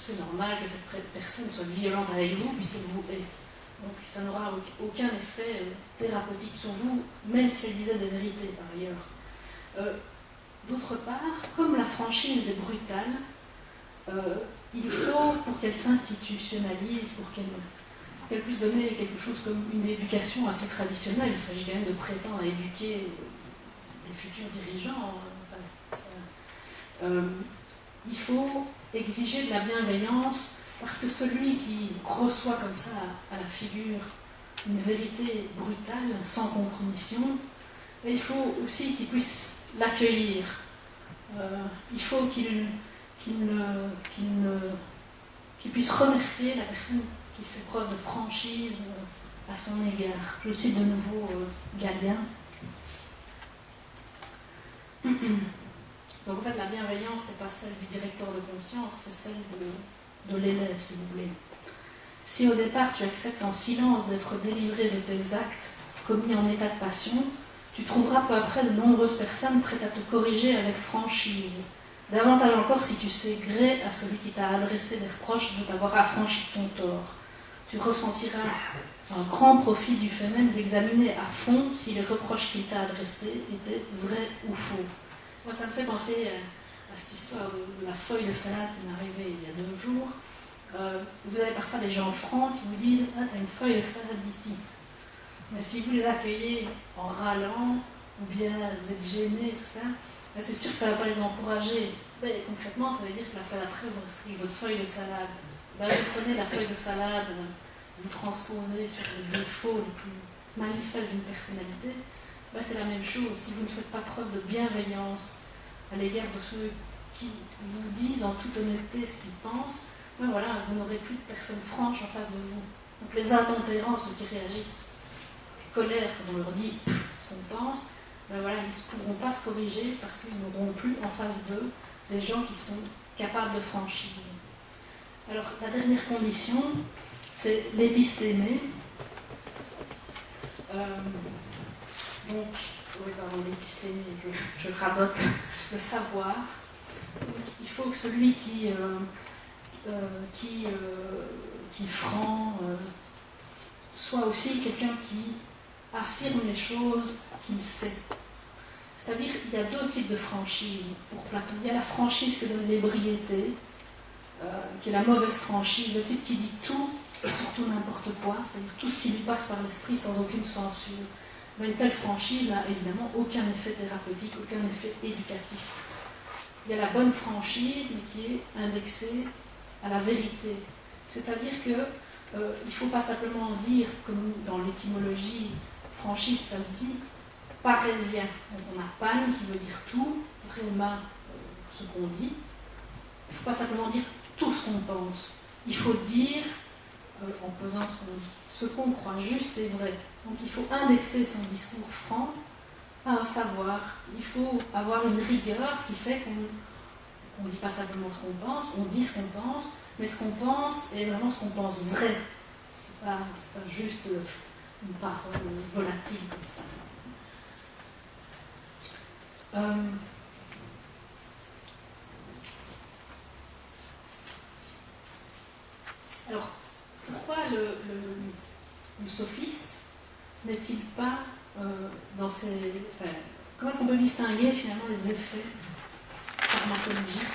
C'est normal que cette personne soit violente avec vous, puisqu'elle vous hait. Donc ça n'aura aucun effet thérapeutique sur vous, même si elle disait des vérités par ailleurs. D'autre part, comme la franchise est brutale, il faut, pour qu'elle s'institutionnalise, pour qu'elle puisse donner quelque chose comme une éducation assez traditionnelle, il s'agit quand même de prétendre à éduquer les futurs dirigeants, il faut exiger de la bienveillance, parce que celui qui reçoit comme ça à la figure une vérité brutale, sans compromission, il faut aussi qu'il puisse l'accueillir. Il faut qu'il puisse remercier la personne qui fait preuve de franchise à son égard. Je cite de nouveau Galien. Donc en fait, la bienveillance, c'est pas celle du directeur de conscience, c'est celle de l'élève, si vous voulez. Si au départ tu acceptes en silence d'être délivré de tes actes commis en état de passion, tu trouveras peu après de nombreuses personnes prêtes à te corriger avec franchise. Davantage encore si tu sais gré à celui qui t'a adressé des reproches de t'avoir affranchi de ton tort. Tu ressentiras un grand profit du fait même d'examiner à fond si les reproches qu'il t'a adressés étaient vrais ou faux. Moi, ça me fait penser à cette histoire de la feuille de salade qui m'est arrivée il y a 2 jours. Vous avez parfois des gens francs qui vous disent « Ah, t'as une feuille de salade ici ». Mais si vous les accueillez en râlant, ou bien vous êtes gêné, tout ça, ben c'est sûr que ça ne va pas les encourager. Mais concrètement, ça veut dire que la fois d'après, vous resterez avec votre feuille de salade. Ben, vous prenez la feuille de salade, vous transposez sur les défauts les plus manifestes d'une personnalité, ben c'est la même chose. Si vous ne faites pas preuve de bienveillance à l'égard de ceux qui vous disent en toute honnêteté ce qu'ils pensent, ben voilà, vous n'aurez plus de personnes franches en face de vous. Donc les intempérants, ceux qui réagissent colère quand on leur dit ce qu'on pense, ben voilà, ils ne pourront pas se corriger parce qu'ils n'auront plus en face d'eux des gens qui sont capables de franchise. Alors la dernière condition, c'est l'épistémé. Donc, oui, pardon, l'épistémé, je radote, le savoir. Donc, il faut que celui qui est franc soit aussi quelqu'un qui affirme les choses qu'il sait. C'est-à-dire qu'il y a deux types de franchise pour Platon. Il y a la franchise que donne l'ébriété, qui est la mauvaise franchise, le type qui dit tout et surtout n'importe quoi, c'est-à-dire tout ce qui lui passe par l'esprit sans aucune censure. Mais une telle franchise n'a évidemment aucun effet thérapeutique, aucun effet éducatif. Il y a la bonne franchise, mais qui est indexée à la vérité. C'est-à-dire que il ne faut pas simplement dire, comme dans l'étymologie, franchise, ça se dit parésien. Donc on a pan qui veut dire tout, réma, ce qu'on dit. Il ne faut pas simplement dire tout ce qu'on pense. Il faut dire, en pesant ce qu'on croit juste et vrai. Donc il faut indexer son discours franc à un savoir. Il faut avoir une rigueur qui fait qu'on ne dit pas simplement ce qu'on pense, on dit ce qu'on pense, mais ce qu'on pense est vraiment ce qu'on pense vrai. C'est pas juste une parole volatile comme ça. Alors, pourquoi le sophiste n'est-il pas dans ses... Enfin, comment est-ce qu'on peut distinguer finalement les effets pharmacologiques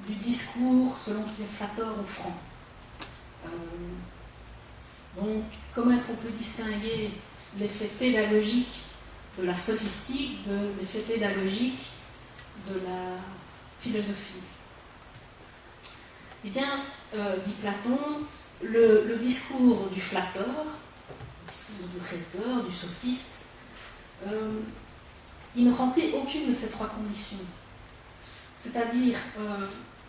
du discours selon qu'il est flatteur ou franc? Donc, comment est-ce qu'on peut distinguer l'effet pédagogique de la sophistique de l'effet pédagogique de la philosophie? Eh bien, dit Platon, le discours du flatteur, le discours du rhéteur, du sophiste, il ne remplit aucune de ces trois conditions. C'est-à-dire,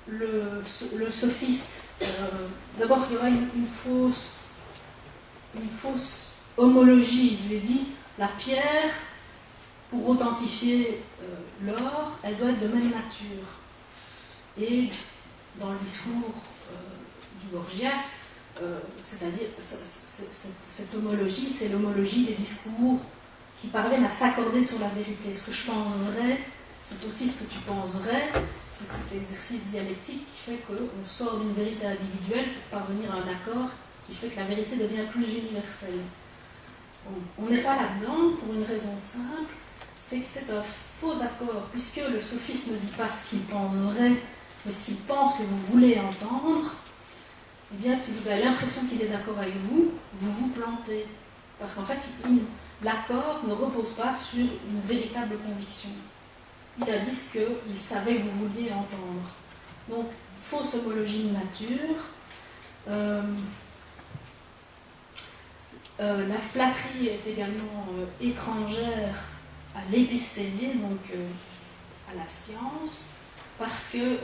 le sophiste, d'abord il y aura une fausse homologie. Il lui est dit, la pierre, pour authentifier l'or, elle doit être de même nature. Et dans le discours du Gorgias, c'est-à-dire cette homologie, c'est l'homologie des discours qui parviennent à s'accorder sur la vérité. Ce que je pense vrai, c'est aussi ce que tu penses vrai. C'est cet exercice dialectique qui fait qu'on sort d'une vérité individuelle pour parvenir à un accord qui fait que la vérité devient plus universelle. On n'est pas là-dedans pour une raison simple, c'est que c'est un faux accord, puisque le sophiste ne dit pas ce qu'il pense vrai, mais ce qu'il pense que vous voulez entendre. Eh bien, si vous avez l'impression qu'il est d'accord avec vous, vous vous plantez. Parce qu'en fait, l'accord ne repose pas sur une véritable conviction. Il a dit ce qu'il savait que vous vouliez entendre. Donc, fausse homologie de nature. La flatterie est également étrangère à l'épistémé, donc à la science, parce que,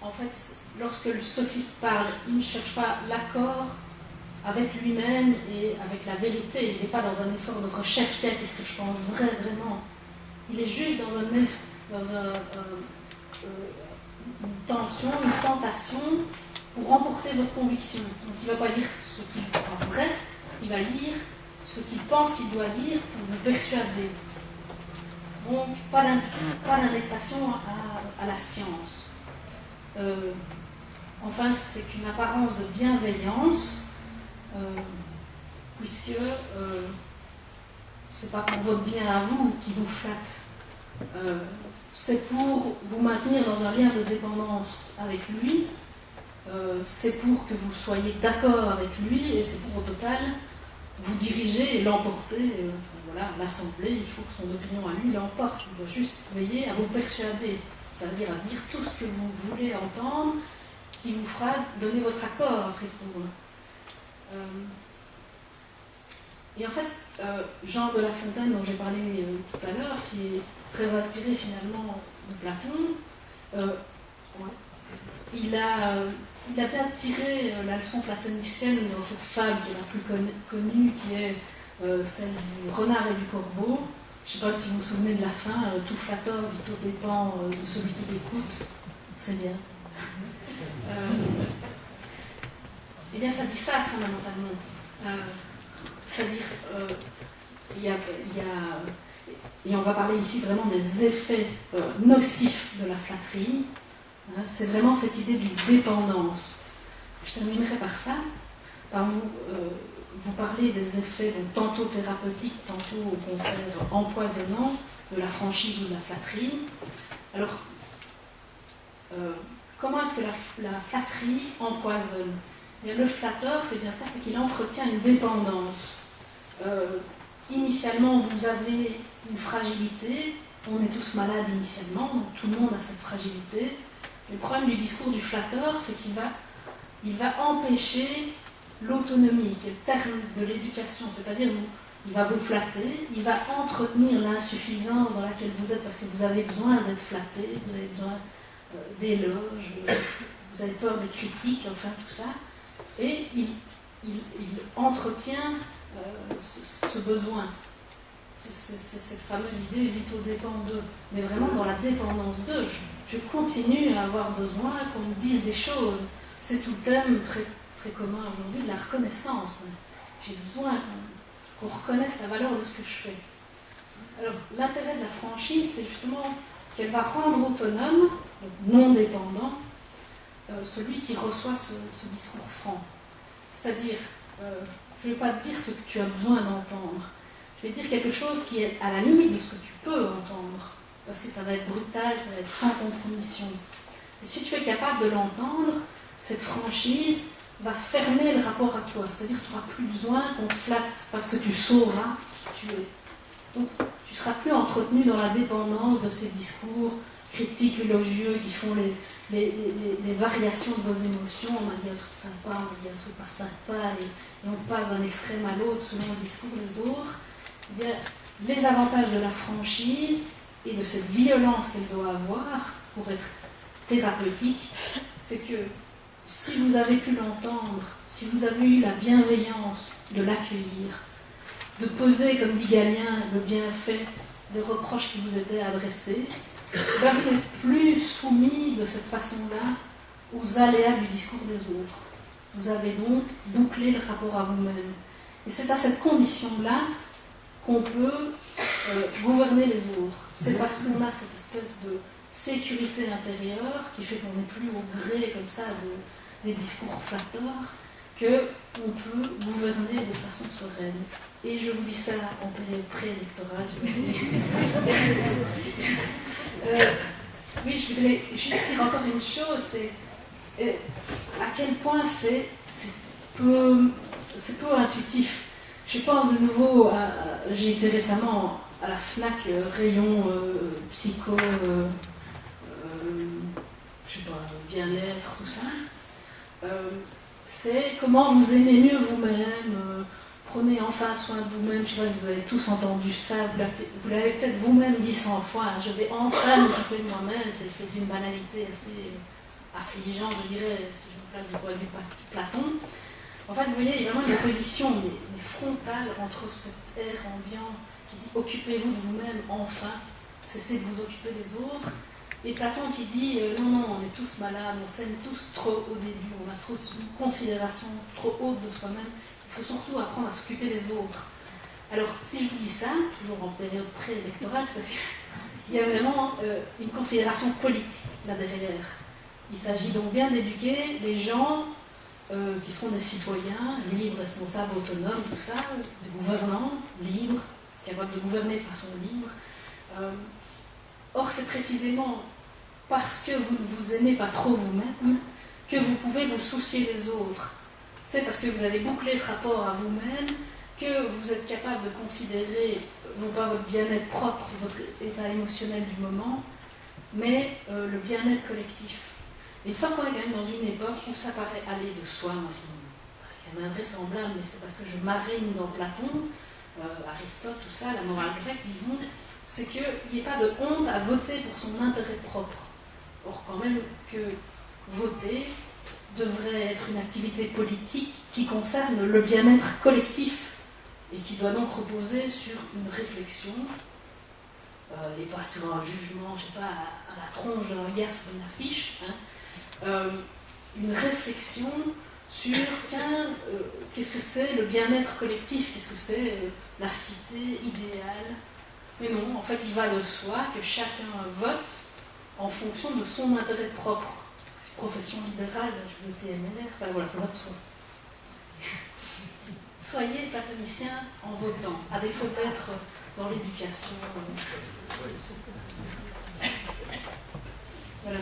en fait, lorsque le sophiste parle, il ne cherche pas l'accord avec lui-même et avec la vérité. Il n'est pas dans un effort de recherche tel qu'est-ce que je pense vraiment. Il est juste dans une tension, une tentation pour remporter votre conviction. Donc il ne va pas dire ce qu'il croit vrai, il va dire ce qu'il pense qu'il doit dire pour vous persuader. Donc pas d'indexation à la science. Enfin, c'est qu'une apparence de bienveillance, puisque c'est pas pour votre bien à vous qui vous flatte, c'est pour vous maintenir dans un lien de dépendance avec lui, c'est pour que vous soyez d'accord avec lui, et c'est pour au total vous diriger et l'emporter. Voilà, l'Assemblée, il faut que son opinion à lui l'emporte. Il doit juste veiller à vous persuader, c'est-à-dire à dire tout ce que vous voulez entendre, qui vous fera donner votre accord après coup. Et en fait, Jean de La Fontaine, dont j'ai parlé tout à l'heure, qui est très inspiré finalement de Platon, il a bien tiré la leçon platonicienne dans cette fable qui est la plus connue, qui est celle du renard et du corbeau. Je ne sais pas si vous vous souvenez de la fin, tout flatteur vit aux dépens de celui qui l'écoute. C'est bien. Eh bien, ça dit ça fondamentalement. C'est-à-dire, et on va parler ici vraiment des effets nocifs de la flatterie. C'est vraiment cette idée d'une dépendance. Je terminerai par ça, par vous parler des effets donc, tantôt thérapeutiques, tantôt au contraire empoisonnants de la franchise ou de la flatterie. Alors, comment est-ce que la flatterie empoisonne ? Et le flatteur, c'est bien ça, c'est qu'il entretient une dépendance. Initialement, vous avez une fragilité, on est tous malades initialement, donc tout le monde a cette fragilité. Le problème du discours du flatteur, c'est qu'il va empêcher l'autonomie, qui est le terme de l'éducation, c'est-à-dire il va vous flatter, il va entretenir l'insuffisance dans laquelle vous êtes, parce que vous avez besoin d'être flatté, vous avez besoin d'éloges, vous avez peur des critiques, enfin tout ça, et il entretient ce besoin. C'est cette fameuse idée vite au dépend d'eux, mais vraiment dans la dépendance d'eux. Je continue à avoir besoin qu'on me dise des choses. C'est tout le thème très, très commun aujourd'hui de la reconnaissance. J'ai besoin qu'on reconnaisse la valeur de ce que je fais. Alors, l'intérêt de la franchise, c'est justement qu'elle va rendre autonome, donc non dépendant, celui qui reçoit ce discours franc. C'est-à-dire, je ne vais pas te dire ce que tu as besoin d'entendre. Je vais dire quelque chose qui est à la limite de ce que tu peux entendre, parce que ça va être brutal, ça va être sans compromission. Et si tu es capable de l'entendre, cette franchise va fermer le rapport à toi, c'est-à-dire que tu n'auras plus besoin qu'on te flatte, parce que tu sauras qui tu es. Donc, tu ne seras plus entretenu dans la dépendance de ces discours critiques, élogieux, qui font les variations de vos émotions. On m'a dit un truc sympa, on m'a dit un truc pas sympa, et on passe d'un extrême à l'autre selon le discours des autres. Eh bien, les avantages de la franchise et de cette violence qu'elle doit avoir pour être thérapeutique, c'est que si vous avez pu l'entendre, si vous avez eu la bienveillance de l'accueillir, de peser, comme dit Galien, le bienfait des reproches qui vous étaient adressés, ben vous n'êtes plus soumis de cette façon-là aux aléas du discours des autres. Vous avez donc bouclé le rapport à vous-même. Et c'est à cette condition-là qu'on peut gouverner les autres. C'est parce qu'on a cette espèce de sécurité intérieure qui fait qu'on n'est plus au gré comme ça des discours flatteurs qu'on peut gouverner de façon sereine. Et je vous dis ça en période préélectorale. Oui, je voudrais juste dire encore une chose, c'est à quel point c'est peu intuitif. Je pense de nouveau, j'ai été récemment à la FNAC, rayon psycho, je sais pas, bien-être, tout ça. C'est comment vous aimez mieux vous-même, prenez enfin soin de vous-même. Je ne sais pas si vous avez tous entendu ça, vous l'avez peut-être vous-même dit 100 fois, hein, je vais enfin m'occuper de moi-même, c'est d'une banalité assez affligeante, je dirais, si je me place du point de vue Platon. En fait, vous voyez, il y a vraiment une opposition mais frontale entre cet air ambiant qui dit « occupez-vous de vous-même, enfin, cessez de vous occuper des autres », et Platon qui dit « non, on est tous malades, on s'aime tous trop au début, on a tous une considération trop haute de soi-même, il faut surtout apprendre à s'occuper des autres ». Alors, si je vous dis ça, toujours en période préélectorale, c'est parce qu'il y a vraiment une considération politique là derrière. Il s'agit donc bien d'éduquer les gens qui seront des citoyens, libres, responsables, autonomes, tout ça, des gouvernants libres, capables de gouverner de façon libre. Or, c'est précisément parce que vous ne vous aimez pas trop vous-même que vous pouvez vous soucier des autres. C'est parce que vous avez bouclé ce rapport à vous-même que vous êtes capable de considérer non pas votre bien-être propre, votre état émotionnel du moment, mais le bien-être collectif. Et ça, on est quand même dans une époque où ça paraît aller de soi. Moi, c'est quand même invraisemblable, mais c'est parce que je marine dans Platon, Aristote, tout ça, la morale grecque, disons, c'est qu'il n'y ait pas de honte à voter pour son intérêt propre. Or, quand même que voter devrait être une activité politique qui concerne le bien-être collectif et qui doit donc reposer sur une réflexion et pas sur un jugement, je ne sais pas, à la tronche d'un gars sur une affiche, une réflexion sur, tiens, qu'est-ce que c'est le bien-être collectif, qu'est-ce que c'est la cité idéale. Mais non, en fait, il va de soi que chacun vote en fonction de son intérêt propre. Profession libérale, le TNR, enfin voilà, ça va de soi. Soyez platonicien en votant, à défaut d'être dans l'éducation. Voilà.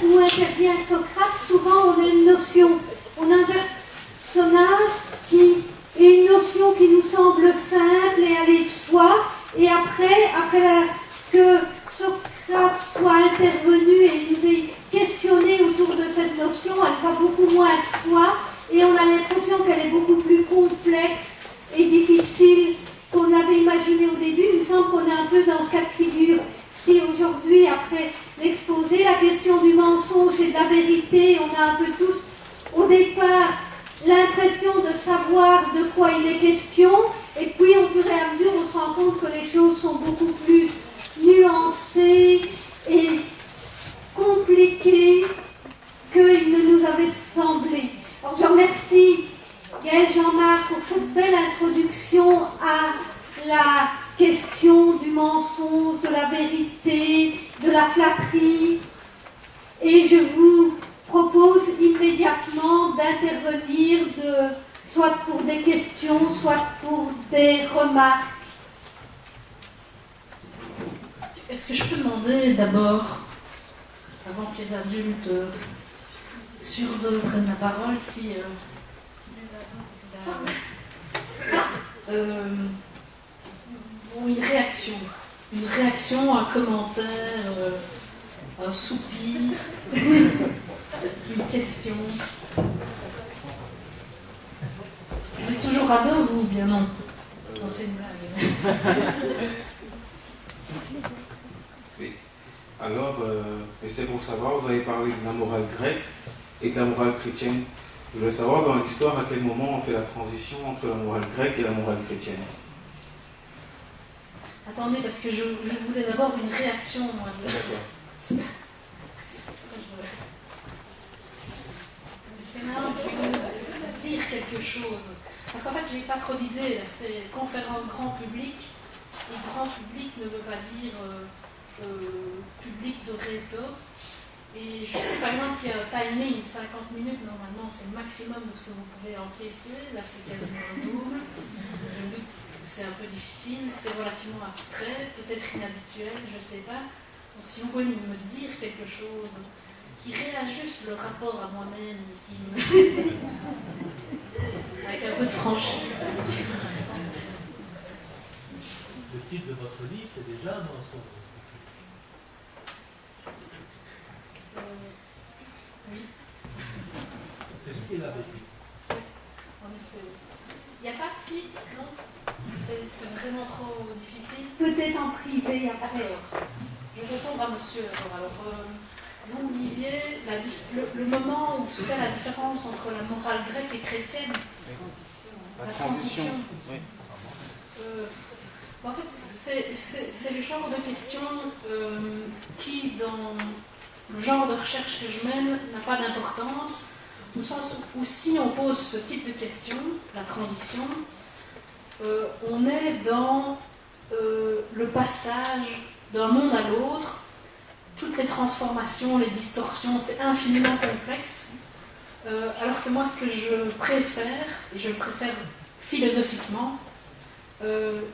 Où intervient Socrate, souvent on a une notion, on a un personnage qui est une notion qui nous semble simple et aller de soi, et après que Socrate soit intervenu et nous ait questionné autour de cette notion, elle va beaucoup moins de soi, et on a l'impression qu'elle est beaucoup plus complexe et difficile qu'on avait imaginé au début. Il me semble qu'on est un peu dans ce cas de figure. Si aujourd'hui, après l'exposé, la question du mensonge et de la vérité, on a un peu tous, au départ, l'impression de savoir de quoi il est question, et puis au fur et à mesure, on se rend compte que les choses sont beaucoup plus nuancées et compliquées qu'il ne nous avait semblé. Alors je remercie Gaël Jean-Marc pour cette belle introduction à la question du mensonge, de la vérité, de la flatterie, et je vous propose immédiatement d'intervenir soit pour des questions, soit pour des remarques. Est-ce que je peux demander d'abord, avant que les adultes sur deux prennent la parole, si une réaction, un commentaire, un soupir, une question. Vous êtes toujours à deux, vous, ou bien non? Non, c'est une blague. Oui. Alors, et c'est pour savoir, vous avez parlé de la morale grecque et de la morale chrétienne. Je voulais savoir dans l'histoire à quel moment on fait la transition entre la morale grecque et la morale chrétienne. Attendez, parce que je voulais d'abord une réaction, moi. D'accord. Est-ce qu'il y en a un qui veut dire quelque chose? Parce qu'en fait, j'ai pas trop d'idées. C'est conférence grand public. Et grand public ne veut pas dire public de réto. Et je sais par exemple qu'il y a un timing, 50 minutes normalement, c'est le maximum de ce que vous pouvez encaisser. Là, c'est quasiment un double. Je me doute que c'est un peu difficile, c'est relativement abstrait, peut-être inhabituel, je ne sais pas. Donc si vous pouvez me dire quelque chose qui réajuste le rapport à moi-même, qui me... avec un peu de franchise. Le titre de votre livre, c'est déjà un mensonge. Oui. C'est lui qui l'avait dit. En effet. Il n'y a pas de site, non? C'est vraiment trop difficile. Peut-être en privé après. Je vais répondre à monsieur. Alors, vous me disiez le moment où se fait la différence entre la morale grecque et chrétienne. La transition. Oui. En fait, c'est le genre de question qui, dans le genre de recherche que je mène, n'a pas d'importance, au sens où si on pose ce type de question, la transition, on est dans le passage d'un monde à l'autre, toutes les transformations, les distorsions, c'est infiniment complexe. Alors que moi, ce que je préfère, et je le préfère philosophiquement,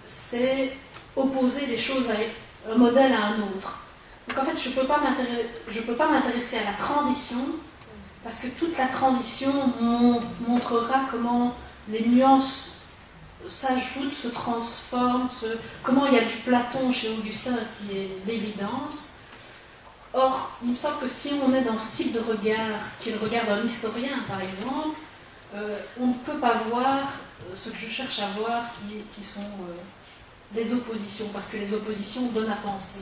c'est opposer des choses à un modèle à un autre. Donc en fait, je ne peux pas m'intéresser à la transition, parce que toute la transition montrera comment les nuances s'ajoutent, se transforment, comment il y a du Platon chez Augustin, ce qui est l'évidence. Or, il me semble que si on est dans ce type de regard, qui est le regard d'un historien par exemple, on ne peut pas voir ce que je cherche à voir, qui sont les oppositions, parce que les oppositions donnent à penser.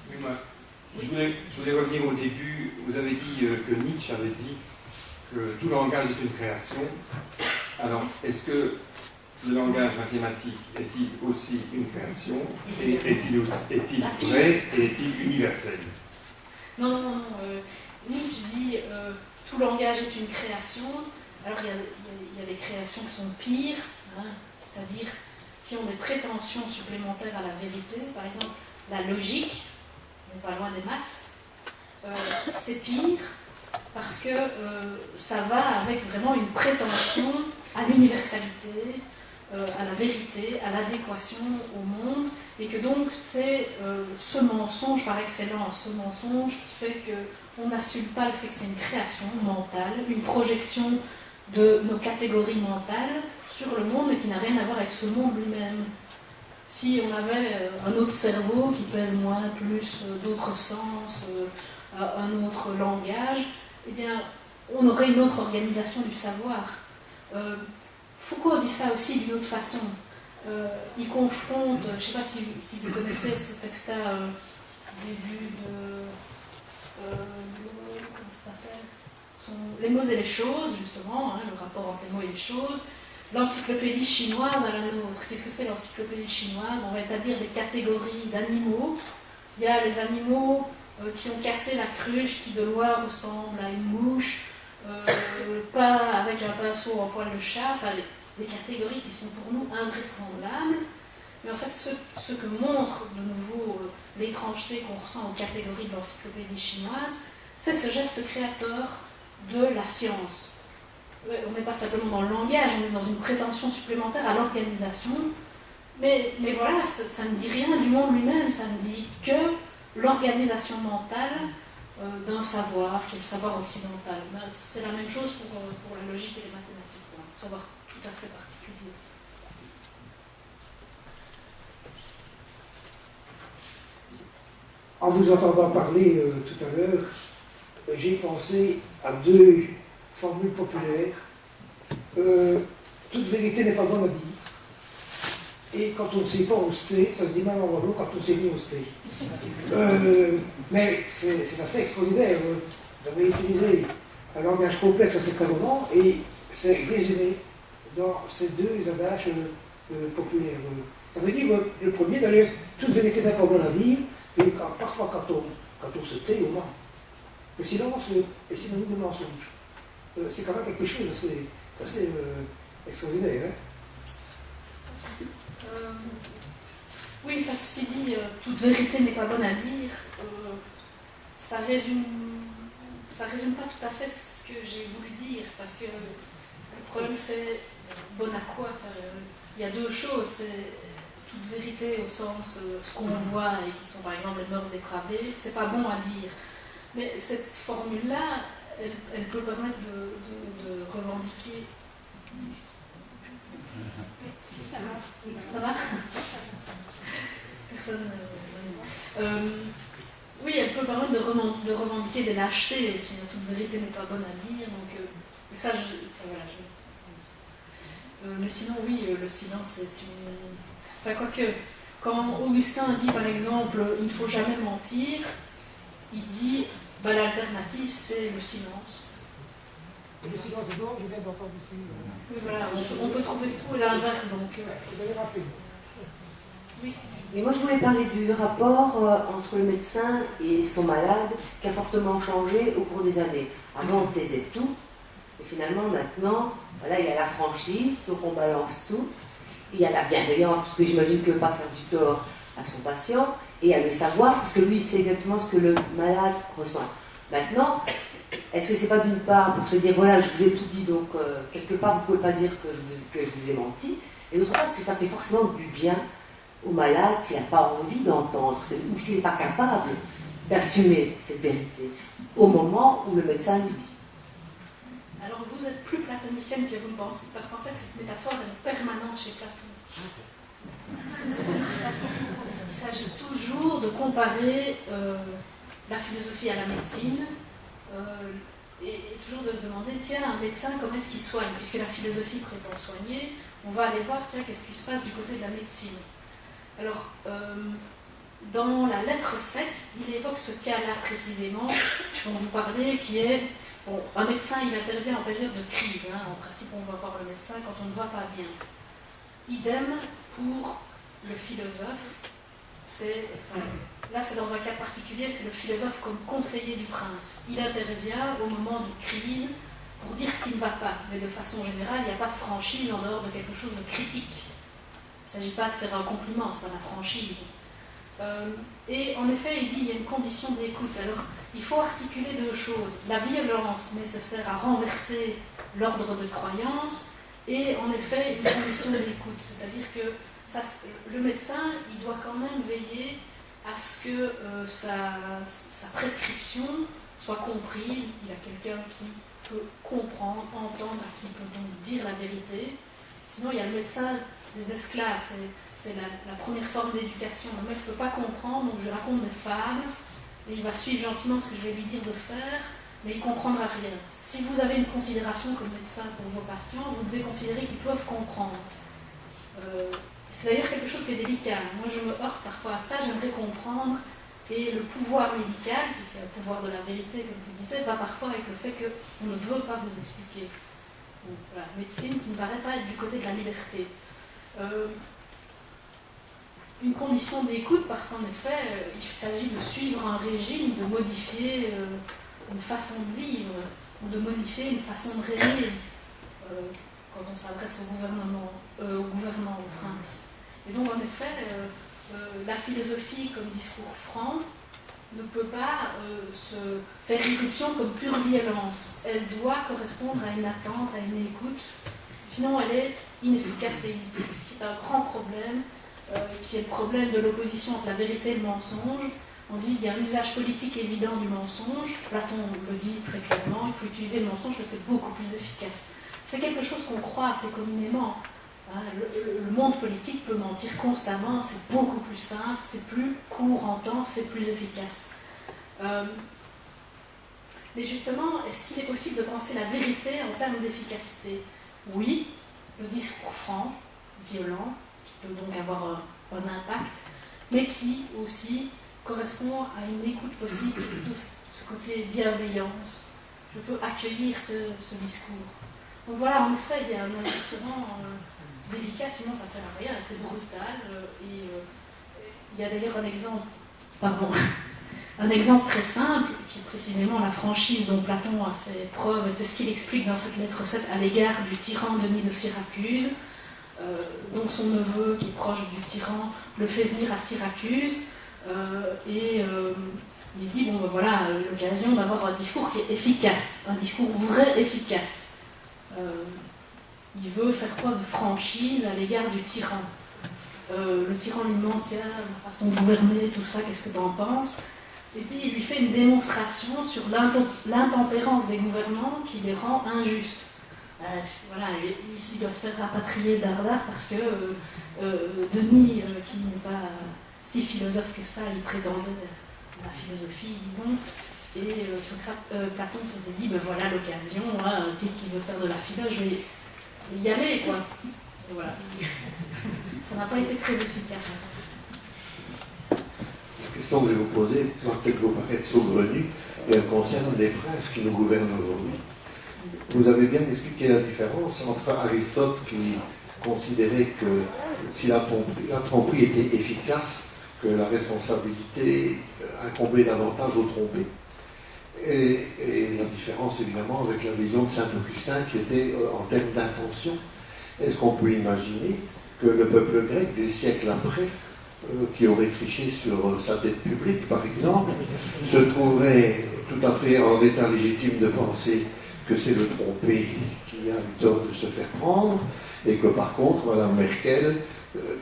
Oui, moi, je voulais revenir au début. Vous avez dit que Nietzsche avait dit que tout langage est une création. Alors, est-ce que le langage mathématique est-il aussi une création? Et est-il vrai et est-il universel? Non. Nietzsche dit tout langage est une création. Alors, il y a des créations qui sont pires, hein, c'est-à-dire qui ont des prétentions supplémentaires à la vérité. Par exemple, la logique, on n'est pas loin des maths, c'est pire parce que ça va avec vraiment une prétention à l'universalité, à la vérité, à l'adéquation au monde, et que donc c'est ce mensonge par excellence, ce mensonge qui fait qu'on n'assume pas le fait que c'est une création mentale, une projection de nos catégories mentales sur le monde, mais qui n'a rien à voir avec ce monde lui-même. Si on avait un autre cerveau qui pèse moins, plus, d'autres sens, un autre langage, eh bien, on aurait une autre organisation du savoir. Foucault dit ça aussi d'une autre façon. Il confronte, je ne sais pas si vous connaissez ce texte-là, début de... comment ça s'appelle ? Les mots et les choses, justement, hein, le rapport entre les mots et les choses. L'encyclopédie chinoise à la nôtre. Qu'est-ce que c'est l'encyclopédie chinoise? On va établir des catégories d'animaux. Il y a les animaux qui ont cassé la cruche, qui de loin ressemblent à une mouche, peint avec un pinceau en poil de chat, enfin des catégories qui sont pour nous invraisemblables. Mais en fait, ce que montre de nouveau l'étrangeté qu'on ressent aux catégories de l'encyclopédie chinoise, c'est ce geste créateur de la science. On n'est pas simplement dans le langage, on est dans une prétention supplémentaire à l'organisation. Mais voilà, ça ne dit rien du monde lui-même, ça ne dit que l'organisation mentale d'un savoir, qui est le savoir occidental. C'est la même chose pour la logique et les mathématiques, un savoir tout à fait particulier. En vous entendant parler tout à l'heure, j'ai pensé à deux formules populaires. Toute vérité n'est pas bonne à dire. Et quand on ne sait pas oster, ça se dit même en wallon quand on ne sait ni oster. Mais c'est assez extraordinaire. Vous avez utilisé un langage complexe assez calmement et c'est résumé dans ces deux adages populaires. Ça veut dire le premier, d'ailleurs, toute vérité n'est pas bonne à dire, et parfois quand on se tait, on ment. Le silence est synonyme de mensonge. C'est quand même quelque chose d'assez extraordinaire. Hein. Oui, enfin, ceci dit, toute vérité n'est pas bonne à dire. Ça résume pas tout à fait ce que j'ai voulu dire, parce que le problème c'est bonne à quoi? Il y a deux choses. C'est toute vérité au sens ce qu'on voit et qui sont par exemple les mœurs dépravées, c'est pas bon à dire. Mais cette formule-là, elle peut permettre de revendiquer. Ça va? Personne. Oui, elle peut permettre de revendiquer des lâchetés aussi. Toute vérité n'est pas bonne à dire. Donc, ça, mais sinon, oui, le silence, c'est une. Enfin, quoique, quand Augustin dit par exemple il ne faut jamais mentir, il dit l'alternative, c'est le silence. Et le silence est bon, je viens d'entendre ici. Oui, voilà, on peut trouver tout l'inverse. Donc, oui. Et moi, je voulais parler du rapport entre le médecin et son malade qui a fortement changé au cours des années. Avant, on taisait tout. Et finalement, maintenant, voilà, il y a la franchise, donc on balance tout. il y a la bienveillance, parce que j'imagine que ne pas faire du tort à son patient, et il y a le savoir, parce que lui, il sait exactement ce que le malade ressent. Maintenant, est-ce que c'est pas d'une part pour se dire, voilà, je vous ai tout dit, donc quelque part, vous ne pouvez pas dire que je vous ai menti, et d'autre part, est-ce que ça fait forcément du bien au malade s'il n'a pas envie d'entendre, ou s'il n'est pas capable d'assumer cette vérité, au moment où le médecin lui dit. Alors vous êtes plus platonicienne que vous ne pensez, parce qu'en fait cette métaphore elle est permanente chez Platon. Il s'agit toujours de comparer la philosophie à la médecine, et toujours de se demander, tiens, un médecin, comment est-ce qu'il soigne? Puisque la philosophie prétend soigner, on va aller voir, tiens, qu'est-ce qui se passe du côté de la médecine. Alors, dans la lettre 7, il évoque ce cas-là précisément dont vous parlez, qui est, bon, un médecin, il intervient en période de crise. Hein. En principe, on va voir le médecin quand on ne va pas bien. Idem pour le philosophe. Là, c'est dans un cas particulier, c'est le philosophe comme conseiller du prince. Il intervient au moment de crise pour dire ce qui ne va pas. Mais de façon générale, il n'y a pas de franchise en dehors de quelque chose de critique. Il ne s'agit pas de faire un compliment, ce n'est pas la franchise. Et en effet, il dit qu'il y a une condition d'écoute. Alors, il faut articuler deux choses. La violence nécessaire à renverser l'ordre de croyance et en effet une condition d'écoute. C'est-à-dire que le médecin, il doit quand même veiller à ce que sa prescription soit comprise. Il y a quelqu'un qui peut comprendre, entendre, qui peut donc dire la vérité. Sinon, il y a le médecin des esclaves, c'est la première forme d'éducation. Le mec ne peut pas comprendre, donc je raconte des fables, et il va suivre gentiment ce que je vais lui dire de faire, mais il ne comprendra rien. Si vous avez une considération comme médecin pour vos patients, vous devez considérer qu'ils peuvent comprendre. C'est d'ailleurs quelque chose qui est délicat. Moi, je me heurte parfois à ça, j'aimerais comprendre, et le pouvoir médical, qui c'est le pouvoir de la vérité, comme vous disiez, va parfois avec le fait qu'on ne veut pas vous expliquer. Donc, voilà, médecine qui ne paraît pas être du côté de la liberté. Une condition d'écoute parce qu'en effet, il s'agit de suivre un régime, de modifier une façon de vivre ou de modifier une façon de régner quand on s'adresse au gouvernement, au prince. Et donc en effet, la philosophie comme discours franc ne peut pas se faire irruption comme pure violence. Elle doit correspondre à une attente, à une écoute, sinon elle est inefficace et inutile, ce qui est un grand problème, qui est le problème de l'opposition entre la vérité et le mensonge. On dit qu'il y a un usage politique évident du mensonge. Platon le dit très clairement, il faut utiliser le mensonge parce que c'est beaucoup plus efficace. C'est quelque chose qu'on croit assez communément. Hein, le monde politique peut mentir constamment, c'est beaucoup plus simple, c'est plus court en temps, c'est plus efficace. Mais justement, est-ce qu'il est possible de penser la vérité en termes d'efficacité? Oui, le discours franc, violent, qui peut donc avoir un impact, mais qui aussi correspond à une écoute possible, plutôt ce côté bienveillance. Je peux accueillir ce discours. Donc voilà, en effet, il y a un ajustement délicat, sinon ça ne sert à rien, c'est brutal. Et il y a d'ailleurs un exemple très simple, qui est précisément la franchise dont Platon a fait preuve, et c'est ce qu'il explique dans cette lettre 7 à l'égard du tyran Denis de Syracuse, dont son neveu, qui est proche du tyran, le fait venir à Syracuse, et il se dit, bon ben voilà, l'occasion d'avoir un discours qui est efficace, un discours vrai efficace. Il veut faire preuve de franchise à l'égard du tyran. Le tyran lui demande, tiens, la façon de gouverner, tout ça, qu'est-ce que tu en penses? Et puis il lui fait une démonstration sur l'intempérance des gouvernements qui les rend injustes. Voilà, il doit se faire rapatrier d'Ardar parce que Denis, qui n'est pas si philosophe que ça, il prétendait à la philosophie, disons, et Platon s'était dit, ben voilà l'occasion, hein, un type qui veut faire de la philo, je vais y aller, quoi. Et voilà. Ça n'a pas été très efficace. La question que je vais vous poser va peut-être vous paraître saugrenue, et elle concerne les princes qui nous gouvernent aujourd'hui. Vous avez bien expliqué la différence entre Aristote qui considérait que si la tromperie était efficace, que la responsabilité incombait davantage au trompé. Et la différence évidemment avec la vision de Saint-Augustin qui était en termes d'intention. Est-ce qu'on peut imaginer que le peuple grec, des siècles après, qui aurait triché sur sa dette publique, par exemple, se trouverait tout à fait en état légitime de penser que c'est le trompé qui a eu tort de se faire prendre, et que par contre, Mme Merkel,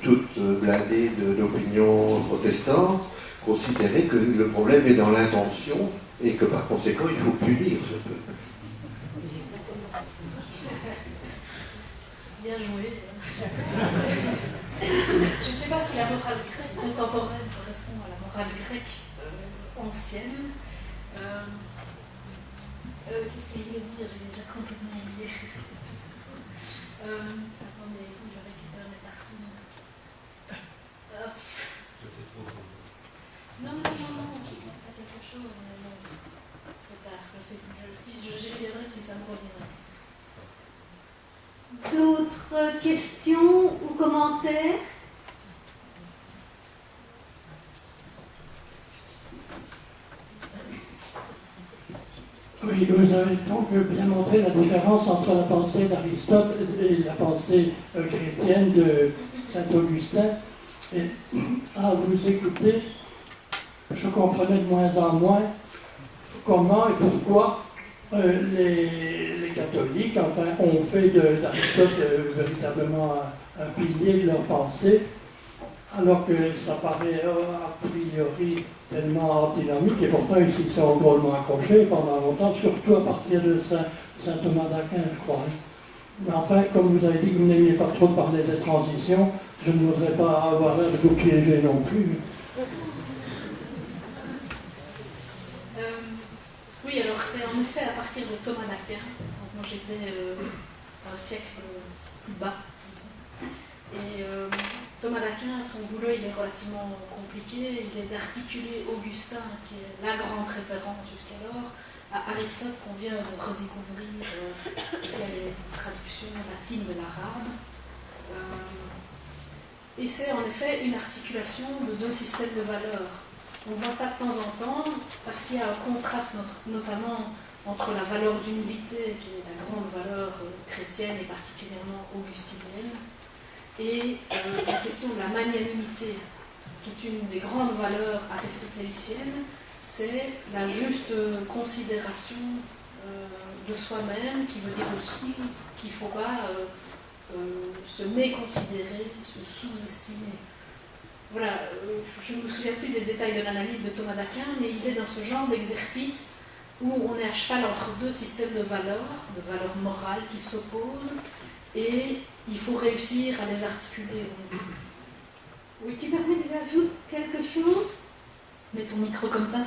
toute blindée d'opinion protestante, considérait que le problème est dans l'intention et que par conséquent, il faut punir ce peuple. Bien joué. Je ne sais pas si la morale grecque contemporaine correspond à la morale grecque ancienne. Qu'est-ce que je voulais dire? J'ai déjà complètement oublié. Attendez, il faut que je récupère mes tartines. Non, je pense à quelque chose, mais non. Trop tard, je sais plus. J'y reviendrai si ça me reviendra. D'autres questions ou commentaires? Oui, vous avez donc bien montré la différence entre la pensée d'Aristote et la pensée chrétienne de Saint-Augustin. Et à vous écouter, je comprenais de moins en moins comment et pourquoi les catholiques, enfin, ont fait d'Aristote véritablement un pilier de leur pensée, alors que ça paraît a priori tellement antinomique, et pourtant ils s'y sont drôlement accrochés pendant longtemps, surtout à partir de Saint Thomas d'Aquin, je crois. Mais enfin, comme vous avez dit que vous n'aimiez pas trop parler des transitions, je ne voudrais pas avoir l'air de vous piéger non plus. Oui, alors c'est en effet à partir de Thomas d'Aquin. Donc moi j'étais un siècle plus bas. Et Thomas d'Aquin, son boulot il est relativement compliqué. Il est d'articuler Augustin, qui est la grande référence jusqu'alors, à Aristote qu'on vient de redécouvrir, qui a les traductions latines de l'arabe. Et c'est en effet une articulation de deux systèmes de valeurs. On voit ça de temps en temps parce qu'il y a un contraste notamment entre la valeur d'humilité, qui est la grande valeur chrétienne et particulièrement augustinienne, et la question de la magnanimité, qui est une des grandes valeurs aristotéliciennes. C'est la juste considération de soi-même, qui veut dire aussi qu'il ne faut pas se méconsidérer, se sous-estimer. Voilà, je ne me souviens plus des détails de l'analyse de Thomas d'Aquin, mais il est dans ce genre d'exercice où on est à cheval entre deux systèmes de valeurs morales qui s'opposent, et il faut réussir à les articuler. Oui, tu permets que j'ajoute quelque chose? Mets ton micro comme ça.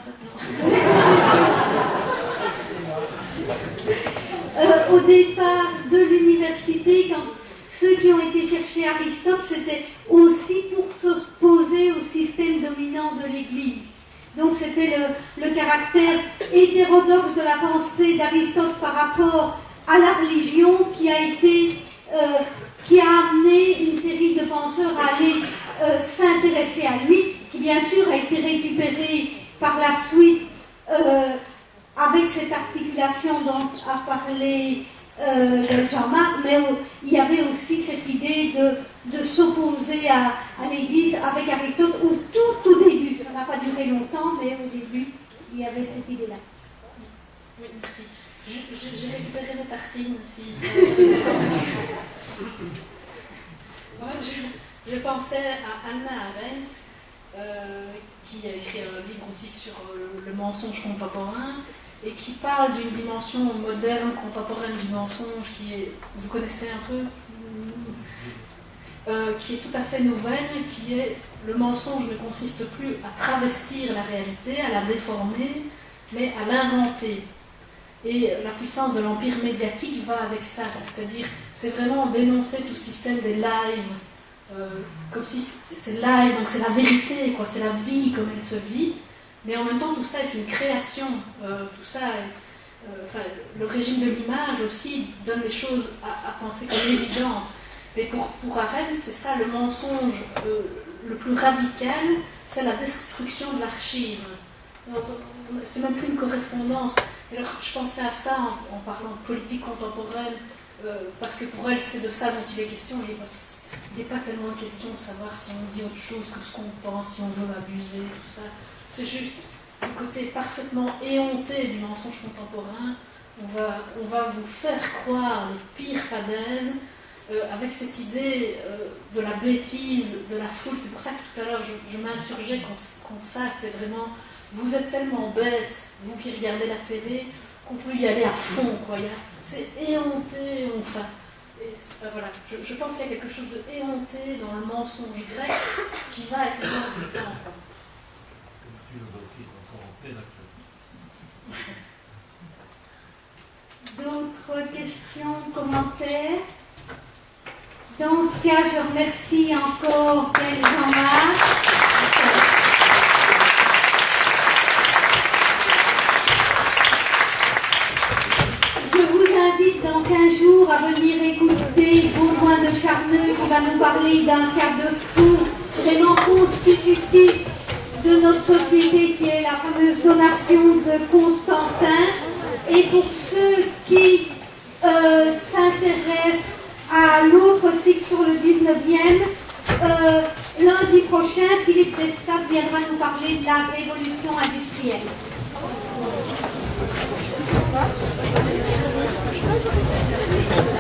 Au départ de l'université, quand ceux qui ont été chercher Aristote, c'était aussi pour s'opposer au système dominant de l'Église. Donc c'était le caractère hétérodoxe de la pensée d'Aristote par rapport à la religion qui a amené une série de penseurs à aller s'intéresser à lui, qui bien sûr a été récupéré par la suite avec cette articulation dont a parlé Jean-Marc, mais il y avait aussi cette idée de s'opposer à l'Église avec Aristote au tout début. Ça n'a pas duré longtemps, mais au début, il y avait cette idée-là. Oui, merci. J'ai récupéré mes tartines. Je pensais à Hannah Arendt, qui a écrit un livre aussi sur le mensonge contemporain, et qui parle d'une dimension moderne, contemporaine du mensonge, qui est, vous connaissez un peu, qui est tout à fait nouvelle, qui est le mensonge ne consiste plus à travestir la réalité, à la déformer, mais à l'inventer. Et la puissance de l'empire médiatique va avec ça, c'est-à-dire c'est vraiment dénoncer tout ce système des lives, comme si c'est live, donc c'est la vérité, quoi, c'est la vie comme elle se vit. Mais en même temps, tout ça est une création. Tout ça, le régime de l'image aussi donne les choses à penser comme évidentes. Mais pour Arendt, c'est ça le mensonge le plus radical, c'est la destruction de l'archive. C'est même plus une correspondance. Alors, je pensais à ça en parlant de politique contemporaine. parce que pour elle, c'est de ça dont il est question. Il n'est pas tellement question de savoir si on dit autre chose que ce qu'on pense, si on veut abuser, tout ça. C'est juste le côté parfaitement éhonté du mensonge contemporain. On va vous faire croire les pires fadaises avec cette idée de la bêtise, de la foule. C'est pour ça que tout à l'heure, je m'insurgeais contre ça. C'est vraiment, vous êtes tellement bêtes, vous qui regardez la télé, qu'on peut y aller à fond, quoi. C'est éhonté, enfin. Voilà. Je pense qu'il y a quelque chose de éhonté dans le mensonge grec qui va avec le temps du temps. Une philosophie encore en pleine actualité. D'autres questions, commentaires? Dans ce cas, je remercie encore Pierre Jean-Marc. Dans 15 jours à venir écouter Baudouin de Charneux qui va nous parler d'un cas de fou vraiment constitutif de notre société qui est la fameuse donation de Constantin. Et pour ceux qui s'intéressent à l'autre cycle sur le 19e, lundi prochain, Philippe Destat viendra nous parler de la révolution industrielle. Thank you.